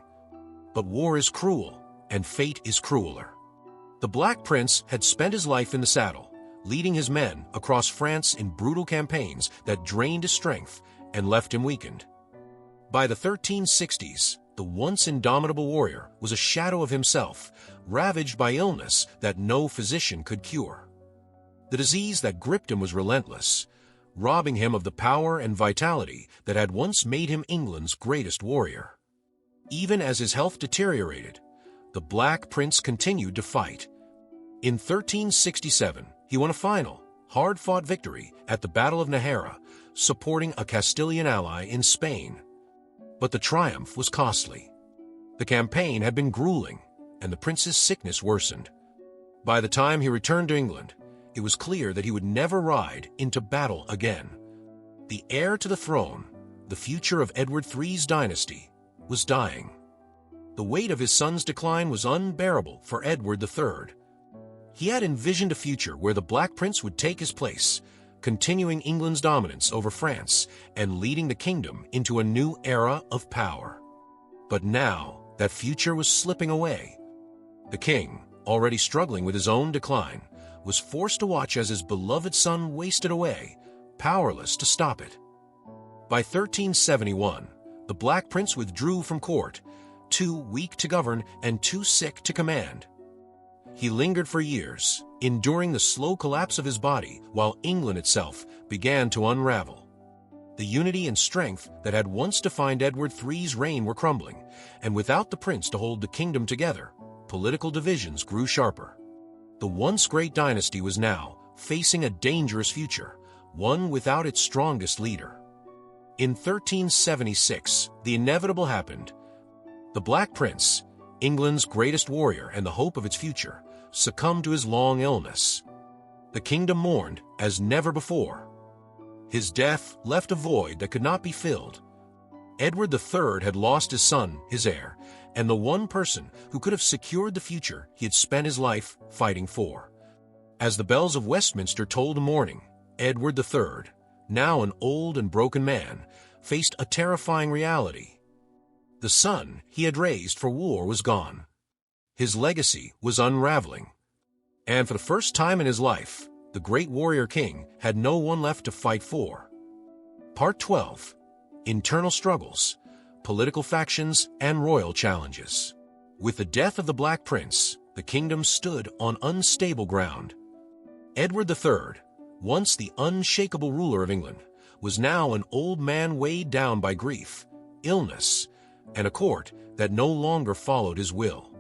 But war is cruel, and fate is crueler. The Black Prince had spent his life in the saddle, leading his men across France in brutal campaigns that drained his strength and left him weakened. By the 1360s, the once indomitable warrior was a shadow of himself, ravaged by illness that no physician could cure. The disease that gripped him was relentless, robbing him of the power and vitality that had once made him England's greatest warrior. Even as his health deteriorated, the Black Prince continued to fight. In 1367, he won a final, hard-fought victory at the Battle of Nájera, supporting a Castilian ally in Spain. But the triumph was costly. The campaign had been grueling, and the prince's sickness worsened. By the time he returned to England, it was clear that he would never ride into battle again. The heir to the throne, the future of Edward III's dynasty, was dying. The weight of his son's decline was unbearable for Edward III. He had envisioned a future where the Black Prince would take his place, continuing England's dominance over France and leading the kingdom into a new era of power. But now, that future was slipping away. The king, already struggling with his own decline, was forced to watch as his beloved son wasted away, powerless to stop it. By 1371, the Black Prince withdrew from court, too weak to govern and too sick to command. He lingered for years, enduring the slow collapse of his body while England itself began to unravel. The unity and strength that had once defined Edward III's reign were crumbling, and without the prince to hold the kingdom together, political divisions grew sharper. The once great dynasty was now facing a dangerous future, one without its strongest leader. In 1376, the inevitable happened. The Black Prince, England's greatest warrior and the hope of its future, succumbed to his long illness. The kingdom mourned as never before. His death left a void that could not be filled. Edward III had lost his son, his heir, and the one person who could have secured the future he had spent his life fighting for. As the bells of Westminster tolled the morning, Edward III, now an old and broken man, faced a terrifying reality. The son he had raised for war was gone. His legacy was unraveling. And for the first time in his life, the great warrior king had no one left to fight for. Part 12. Internal Struggles, Political Factions, and Royal Challenges. With the death of the Black Prince, the kingdom stood on unstable ground. Edward III, once the unshakable ruler of England, was now an old man weighed down by grief, illness, and a court that no longer followed his will.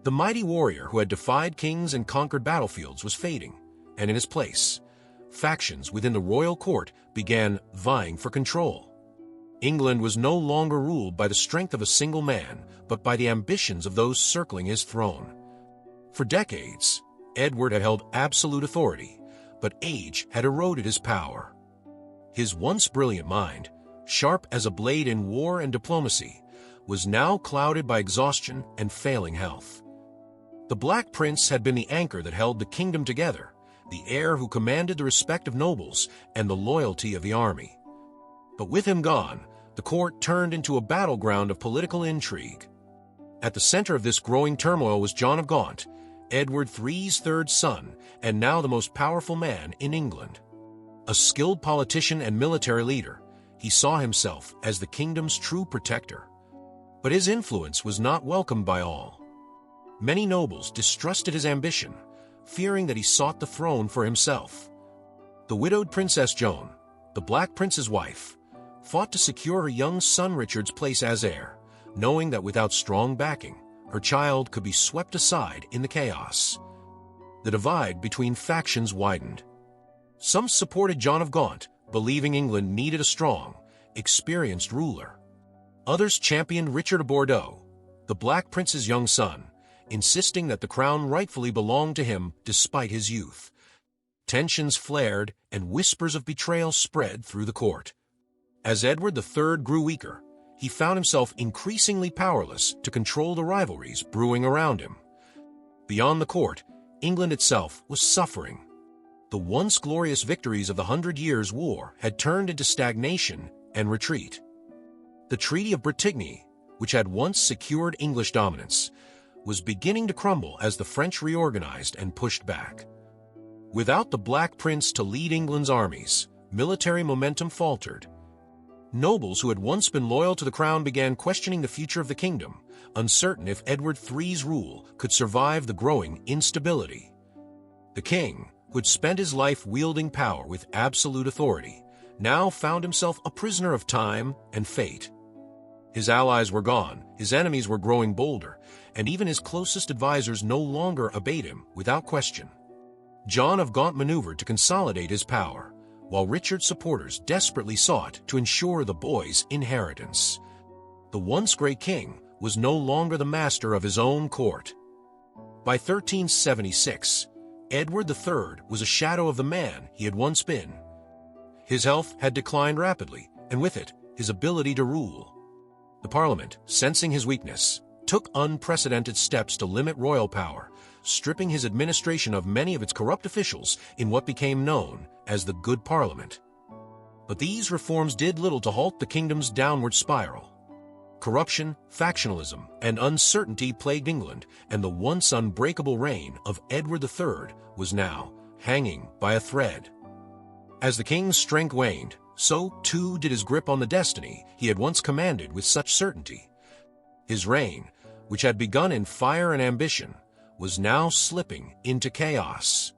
The mighty warrior who had defied kings and conquered battlefields was fading, and in his place, factions within the royal court began vying for control. England was no longer ruled by the strength of a single man, but by the ambitions of those circling his throne. For decades, Edward had held absolute authority, but age had eroded his power. His once brilliant mind, sharp as a blade in war and diplomacy, was now clouded by exhaustion and failing health. The Black Prince had been the anchor that held the kingdom together, the heir who commanded the respect of nobles and the loyalty of the army. But with him gone, the court turned into a battleground of political intrigue. At the center of this growing turmoil was John of Gaunt, Edward III's third son, and now the most powerful man in England. A skilled politician and military leader, he saw himself as the kingdom's true protector. But his influence was not welcomed by all. Many nobles distrusted his ambition, fearing that he sought the throne for himself. The widowed Princess Joan, the Black Prince's wife, fought to secure her young son Richard's place as heir, knowing that without strong backing, her child could be swept aside in the chaos. The divide between factions widened. Some supported John of Gaunt, believing England needed a strong, experienced ruler. Others championed Richard of Bordeaux, the Black Prince's young son, insisting that the crown rightfully belonged to him despite his youth. Tensions flared and whispers of betrayal spread through the court. As Edward III grew weaker, he found himself increasingly powerless to control the rivalries brewing around him. Beyond the court, England itself was suffering. The once glorious victories of the 100 Years' War had turned into stagnation and retreat. The Treaty of Brétigny, which had once secured English dominance, was beginning to crumble as the French reorganized and pushed back. Without the Black Prince to lead England's armies, military momentum faltered. Nobles who had once been loyal to the crown began questioning the future of the kingdom, uncertain if Edward III's rule could survive the growing instability. The king, who had spent his life wielding power with absolute authority, now found himself a prisoner of time and fate. His allies were gone, his enemies were growing bolder, and even his closest advisors no longer obeyed him without question. John of Gaunt maneuvered to consolidate his power, while Richard's supporters desperately sought to ensure the boy's inheritance. The once great king was no longer the master of his own court. By 1376, Edward III was a shadow of the man he had once been. His health had declined rapidly, and with it, his ability to rule. The Parliament, sensing his weakness, took unprecedented steps to limit royal power, stripping his administration of many of its corrupt officials in what became known as the Good Parliament. But these reforms did little to halt the kingdom's downward spiral. Corruption, factionalism, and uncertainty plagued England, and the once unbreakable reign of Edward III was now hanging by a thread. As the king's strength waned, so too did his grip on the destiny he had once commanded with such certainty. His reign, which had begun in fire and ambition, was now slipping into chaos.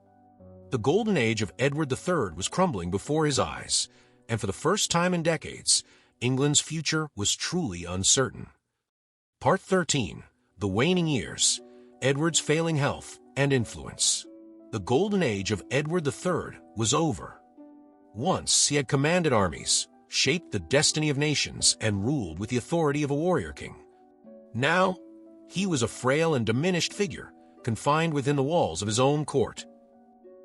The golden age of Edward III was crumbling before his eyes, and for the first time in decades, England's future was truly uncertain. Part 13. The Waning Years, Edward's Failing Health and Influence. The golden age of Edward III was over. Once he had commanded armies, shaped the destiny of nations, and ruled with the authority of a warrior king. Now, he was a frail and diminished figure, confined within the walls of his own court.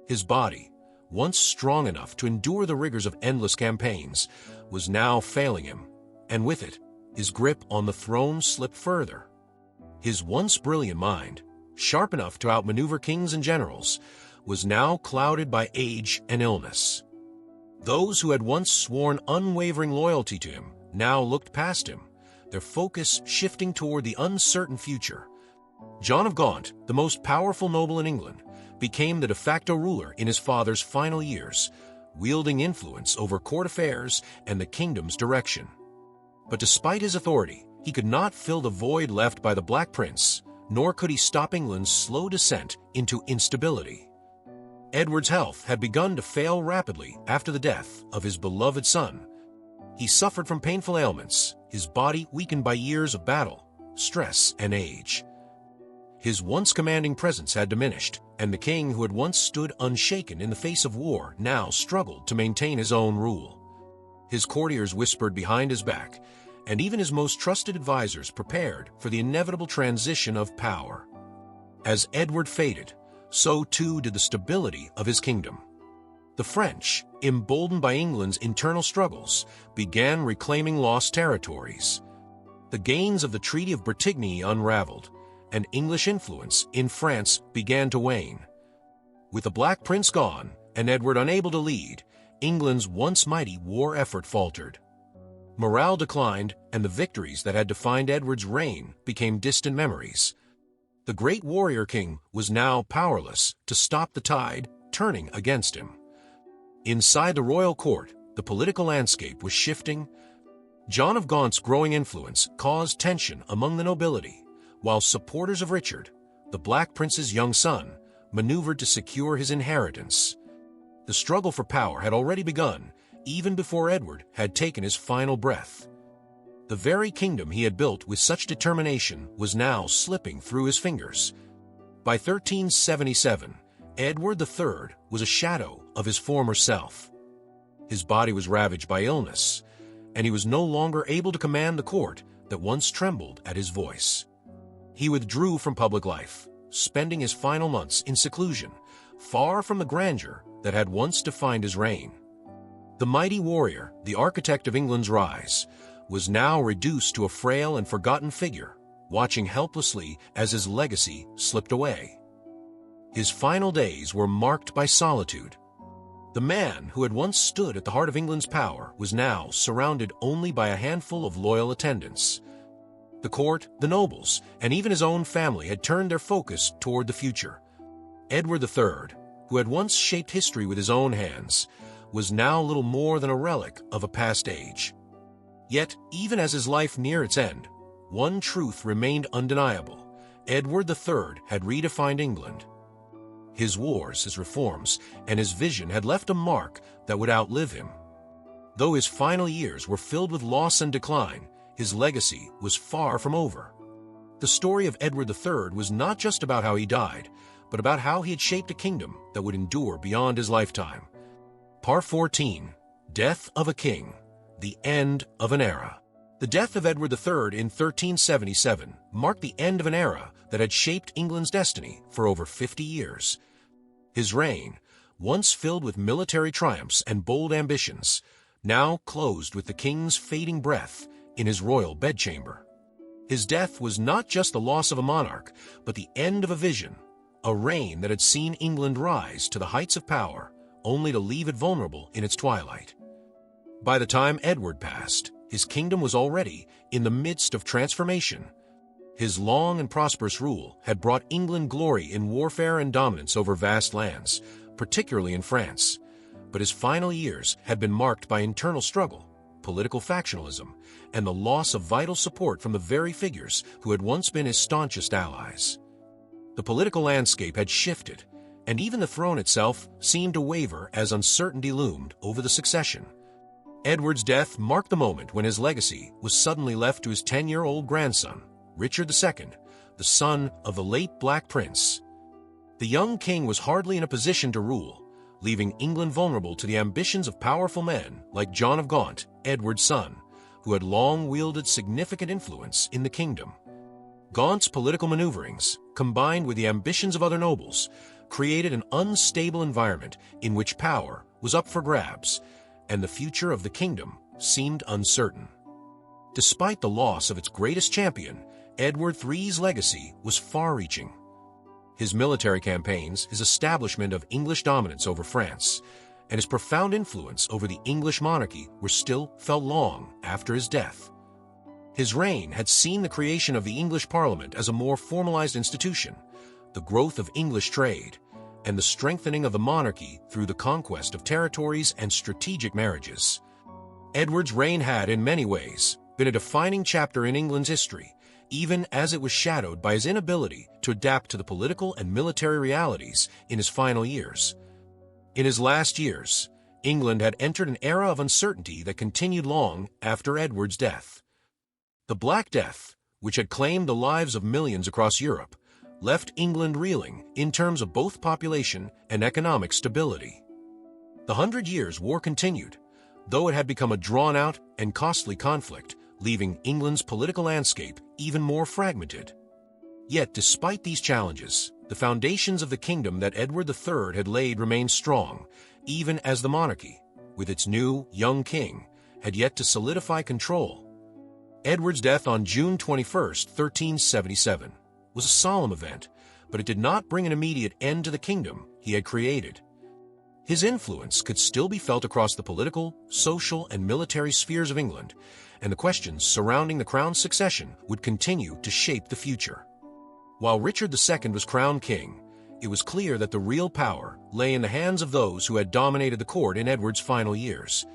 His body, once strong enough to endure the rigors of endless campaigns, was now failing him, and with it, his grip on the throne slipped further. His once brilliant mind, sharp enough to outmaneuver kings and generals, was now clouded by age and illness. Those who had once sworn unwavering loyalty to him now looked past him, their focus shifting toward the uncertain future. John of Gaunt, the most powerful noble in England, became the de facto ruler in his father's final years, wielding influence over court affairs and the kingdom's direction. But despite his authority, he could not fill the void left by the Black Prince, nor could he stop England's slow descent into instability. Edward's health had begun to fail rapidly after the death of his beloved son. He suffered from painful ailments, his body weakened by years of battle, stress, and age. His once commanding presence had diminished, and the king who had once stood unshaken in the face of war now struggled to maintain his own rule. His courtiers whispered behind his back, and even his most trusted advisors prepared for the inevitable transition of power. As Edward faded, so too did the stability of his kingdom. The French, emboldened by England's internal struggles, began reclaiming lost territories. The gains of the Treaty of Brétigny unraveled, and English influence in France began to wane. With the Black Prince gone and Edward unable to lead, England's once mighty war effort faltered. Morale declined, and the victories that had defined Edward's reign became distant memories. The great warrior king was now powerless to stop the tide turning against him. Inside the royal court, the political landscape was shifting. John of Gaunt's growing influence caused tension among the nobility, while supporters of Richard, the Black Prince's young son, maneuvered to secure his inheritance. The struggle for power had already begun, even before Edward had taken his final breath. The very kingdom he had built with such determination was now slipping through his fingers. By 1377, Edward III was a shadow of his former self. His body was ravaged by illness, and he was no longer able to command the court that once trembled at his voice. He withdrew from public life, spending his final months in seclusion, far from the grandeur that had once defined his reign. The mighty warrior, the architect of England's rise, was now reduced to a frail and forgotten figure, watching helplessly as his legacy slipped away. His final days were marked by solitude. The man who had once stood at the heart of England's power was now surrounded only by a handful of loyal attendants. The court, the nobles, and even his own family had turned their focus toward the future. Edward III, who had once shaped history with his own hands, was now little more than a relic of a past age. Yet, even as his life neared its end, one truth remained undeniable. Edward III had redefined England. His wars, his reforms, and his vision had left a mark that would outlive him. Though his final years were filled with loss and decline, his legacy was far from over. The story of Edward III was not just about how he died, but about how he had shaped a kingdom that would endure beyond his lifetime. Part 14. Death of a King. The End of an Era. The death of Edward III in 1377 marked the end of an era that had shaped England's destiny for over 50 years. His reign, once filled with military triumphs and bold ambitions, now closed with the king's fading breath in his royal bedchamber. His death was not just the loss of a monarch, but the end of a vision, a reign that had seen England rise to the heights of power, only to leave it vulnerable in its twilight. By the time Edward passed, his kingdom was already in the midst of transformation. His long and prosperous rule had brought England glory in warfare and dominance over vast lands, particularly in France. But his final years had been marked by internal struggle, political factionalism, and the loss of vital support from the very figures who had once been his staunchest allies. The political landscape had shifted, and even the throne itself seemed to waver as uncertainty loomed over the succession. Edward's death marked the moment when his legacy was suddenly left to his 10-year-old grandson, Richard II, the son of the late Black Prince. The young king was hardly in a position to rule, leaving England vulnerable to the ambitions of powerful men like John of Gaunt, Edward's son, who had long wielded significant influence in the kingdom. Gaunt's political maneuverings, combined with the ambitions of other nobles, created an unstable environment in which power was up for grabs, and the future of the kingdom seemed uncertain. Despite the loss of its greatest champion, Edward III's legacy was far-reaching. His military campaigns, his establishment of English dominance over France, and his profound influence over the English monarchy were still felt long after his death. His reign had seen the creation of the English Parliament as a more formalized institution, the growth of English trade, and the strengthening of the monarchy through the conquest of territories and strategic marriages. Edward's reign had, in many ways, been a defining chapter in England's history, even as it was shadowed by his inability to adapt to the political and military realities in his final years. In his last years, England had entered an era of uncertainty that continued long after Edward's death. The Black Death, which had claimed the lives of millions across Europe, left England reeling in terms of both population and economic stability. The 100 Years' War continued, though it had become a drawn-out and costly conflict, leaving England's political landscape even more fragmented. Yet, despite these challenges, the foundations of the kingdom that Edward III had laid remained strong, even as the monarchy, with its new, young king, had yet to solidify control. Edward's death on June 21, 1377, was a solemn event, but it did not bring an immediate end to the kingdom he had created. His influence could still be felt across the political, social, and military spheres of England, and the questions surrounding the crown's succession would continue to shape the future. While Richard II was crowned king, it was clear that the real power lay in the hands of those who had dominated the court in Edward's final years.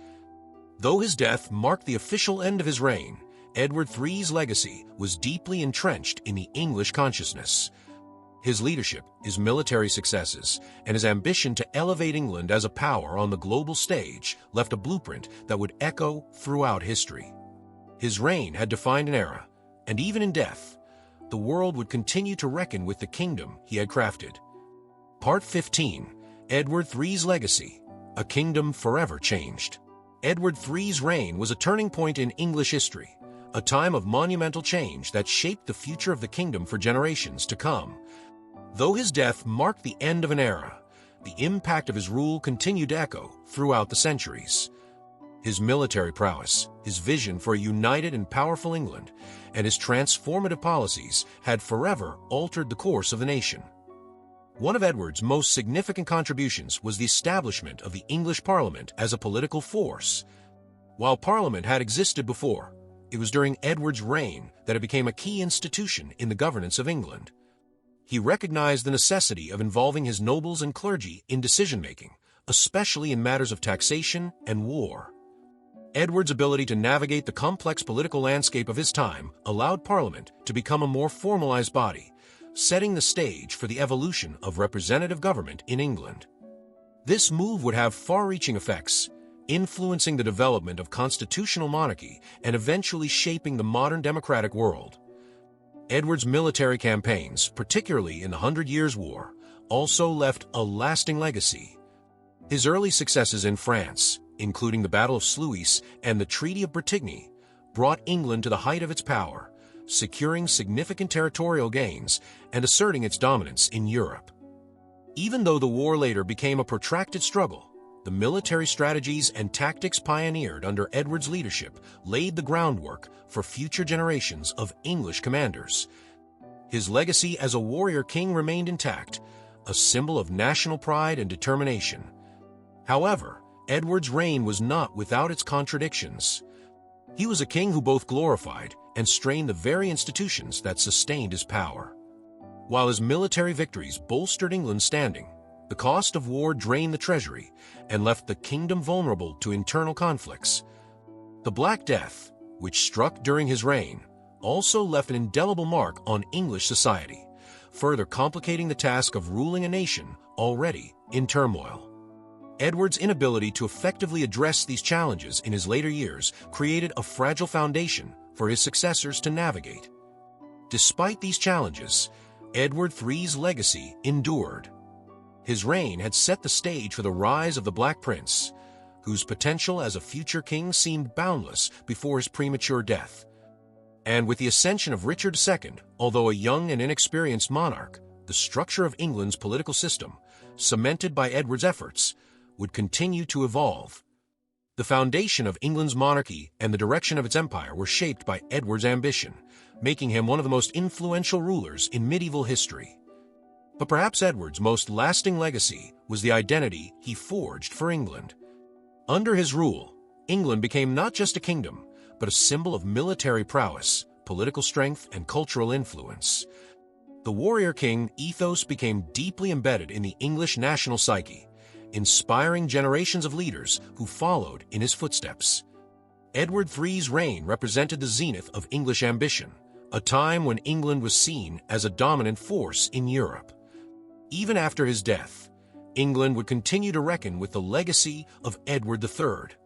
Though his death marked the official end of his reign, Edward III's legacy was deeply entrenched in the English consciousness. His leadership, his military successes, and his ambition to elevate England as a power on the global stage left a blueprint that would echo throughout history. His reign had defined an era, and even in death, the world would continue to reckon with the kingdom he had crafted. Part 15. Edward III's Legacy, a Kingdom Forever Changed. Edward III's reign was a turning point in English history, a time of monumental change that shaped the future of the kingdom for generations to come. Though his death marked the end of an era, the impact of his rule continued to echo throughout the centuries. His military prowess, his vision for a united and powerful England, and his transformative policies had forever altered the course of the nation. One of Edward's most significant contributions was the establishment of the English Parliament as a political force. While Parliament had existed before, it was during Edward's reign that it became a key institution in the governance of England. He recognized the necessity of involving his nobles and clergy in decision-making, especially in matters of taxation and war. Edward's ability to navigate the complex political landscape of his time allowed Parliament to become a more formalized body, setting the stage for the evolution of representative government in England. This move would have far-reaching effects, influencing the development of constitutional monarchy and eventually shaping the modern democratic world. Edward's military campaigns, particularly in the Hundred Years' War, also left a lasting legacy. His early successes in France, including the Battle of Sluys and the Treaty of Brétigny, brought England to the height of its power, securing significant territorial gains and asserting its dominance in Europe. Even though the war later became a protracted struggle, the military strategies and tactics pioneered under Edward's leadership laid the groundwork for future generations of English commanders. His legacy as a warrior king remained intact, a symbol of national pride and determination. However, Edward's reign was not without its contradictions. He was a king who both glorified and strained the very institutions that sustained his power. While his military victories bolstered England's standing, the cost of war drained the treasury and left the kingdom vulnerable to internal conflicts. The Black Death, which struck during his reign, also left an indelible mark on English society, further complicating the task of ruling a nation already in turmoil. Edward's inability to effectively address these challenges in his later years created a fragile foundation for his successors to navigate. Despite these challenges, Edward III's legacy endured. His reign had set the stage for the rise of the Black Prince, whose potential as a future king seemed boundless before his premature death. And with the ascension of Richard II, although a young and inexperienced monarch, the structure of England's political system, cemented by Edward's efforts, would continue to evolve. The foundation of England's monarchy and the direction of its empire were shaped by Edward's ambition, making him one of the most influential rulers in medieval history. But perhaps Edward's most lasting legacy was the identity he forged for England. Under his rule, England became not just a kingdom, but a symbol of military prowess, political strength, and cultural influence. The warrior king ethos became deeply embedded in the English national psyche, inspiring generations of leaders who followed in his footsteps. Edward III's reign represented the zenith of English ambition, a time when England was seen as a dominant force in Europe. Even after his death, England would continue to reckon with the legacy of Edward III.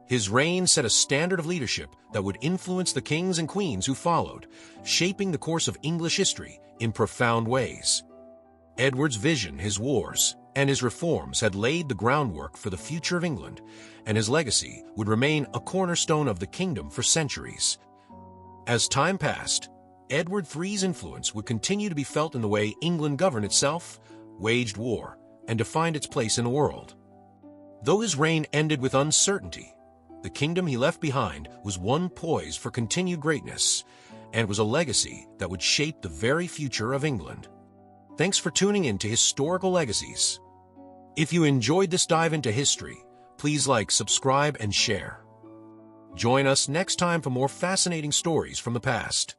His reign set a standard of leadership that would influence the kings and queens who followed, shaping the course of English history in profound ways. Edward's vision, his wars, and his reforms had laid the groundwork for the future of England, and his legacy would remain a cornerstone of the kingdom for centuries. As time passed, Edward III's influence would continue to be felt in the way England governed itself, waged war, and defined its place in the world. Though his reign ended with uncertainty, the kingdom he left behind was one poised for continued greatness, and was a legacy that would shape the very future of England. Thanks for tuning in to Historical Legacies. If you enjoyed this dive into history, please like, subscribe, and share. Join us next time for more fascinating stories from the past.